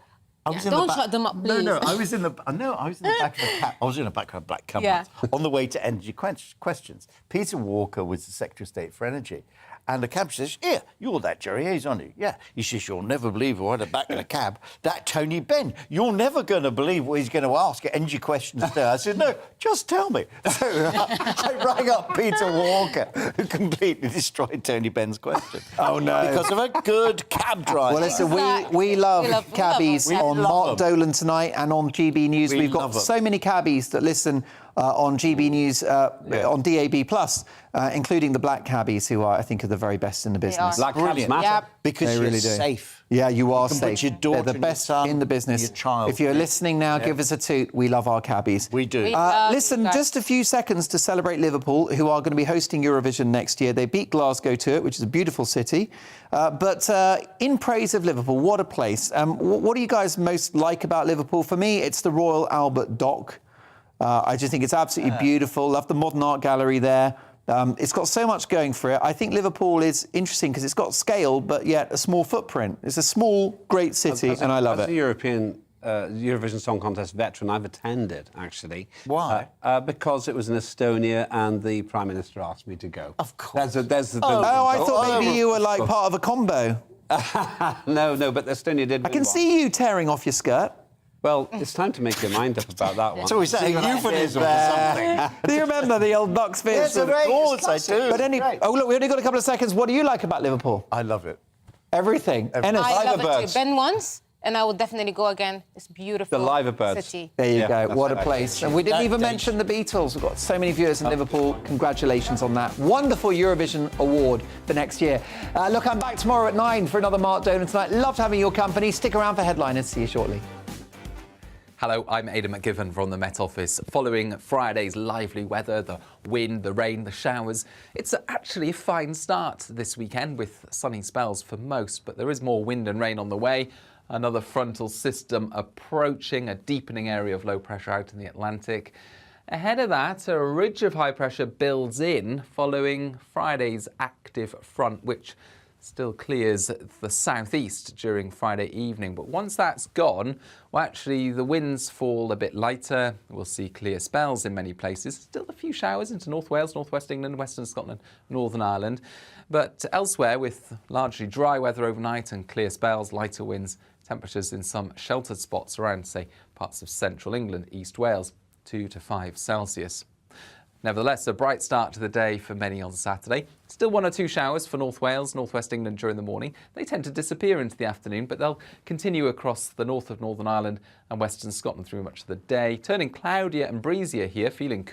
don't shut them up, please. No, I was in the back of a cab. I was in the back of a black cab on the way to Energy Questions. Peter Walker was the Secretary of State for Energy. And the cab says, yeah, you're that Jerry Hayes, aren't you? Yeah. He says, you'll never believe who had the back of the cab. That Tony Benn. You're never going to believe what he's going to ask at Energy Questions there. I said, no, just tell me. So I rang up Peter Walker, who completely destroyed Tony Benn's question. Oh, no. Because of a good cab driver. Well, listen, we love cabbies on Mark Dolan tonight and on GB News. We've got so many cabbies that listen on GB News, on DAB+, including the black cabbies, who I think are the very best in the business. Black cabs matter. Because they you're really do. Safe. Yeah, you are can safe. Put your daughter They're the best in the business. Your child. If you're listening now, give us a toot. We love our cabbies. We do. Listen, just a few seconds to celebrate Liverpool, who are going to be hosting Eurovision next year. They beat Glasgow to it, which is a beautiful city. But in praise of Liverpool, what a place. What do you guys most like about Liverpool? For me, it's the Royal Albert Dock. I just think it's absolutely beautiful. Love the modern art gallery there. It's got so much going for it. I think Liverpool is interesting because it's got scale, but yet a small footprint. It's a small, great city, and I love it. As a European Eurovision Song Contest veteran, I've attended, actually. Why? Because it was in Estonia and the Prime Minister asked me to go. Of course. I thought maybe you were like part of a combo. No, but Estonia did. I can see you tearing off your skirt. Well, it's time to make your mind up about that one. So is that a euphemism or something? Do you remember the old Bucks Fizz? Yes, of course I do. But look, we only got a couple of seconds. What do you like about Liverpool? I love it. Everything. I love it too. Been once, and I will definitely go again. It's beautiful. The Liver Birds. City. There you go. What a place. And we didn't even mention the Beatles. We've got so many viewers in Liverpool. Congratulations on that wonderful Eurovision award for next year. Look, I'm back tomorrow at 9 for another Mark Dolan tonight. Loved having your company. Stick around for headliners. See you shortly. Hello, I'm Aidan McGivern from the Met Office. Following Friday's lively weather, the wind, the rain, the showers, it's actually a fine start this weekend with sunny spells for most, but there is more wind and rain on the way. Another frontal system approaching, a deepening area of low pressure out in the Atlantic. Ahead of that, a ridge of high pressure builds in following Friday's active front, which Still clears the southeast during Friday evening, but once that's gone, well, actually the winds fall a bit lighter. We'll see clear spells in many places. Still a few showers into North Wales, North West England, Western Scotland, Northern Ireland. But elsewhere, with largely dry weather overnight and clear spells, lighter winds, temperatures in some sheltered spots around, say, parts of central England, East Wales, 2 to 5 Celsius. Nevertheless, a bright start to the day for many on Saturday. Still 1 or 2 showers for North Wales, North West England during the morning. They tend to disappear into the afternoon, but they'll continue across the north of Northern Ireland and Western Scotland through much of the day. Turning cloudier and breezier here, feeling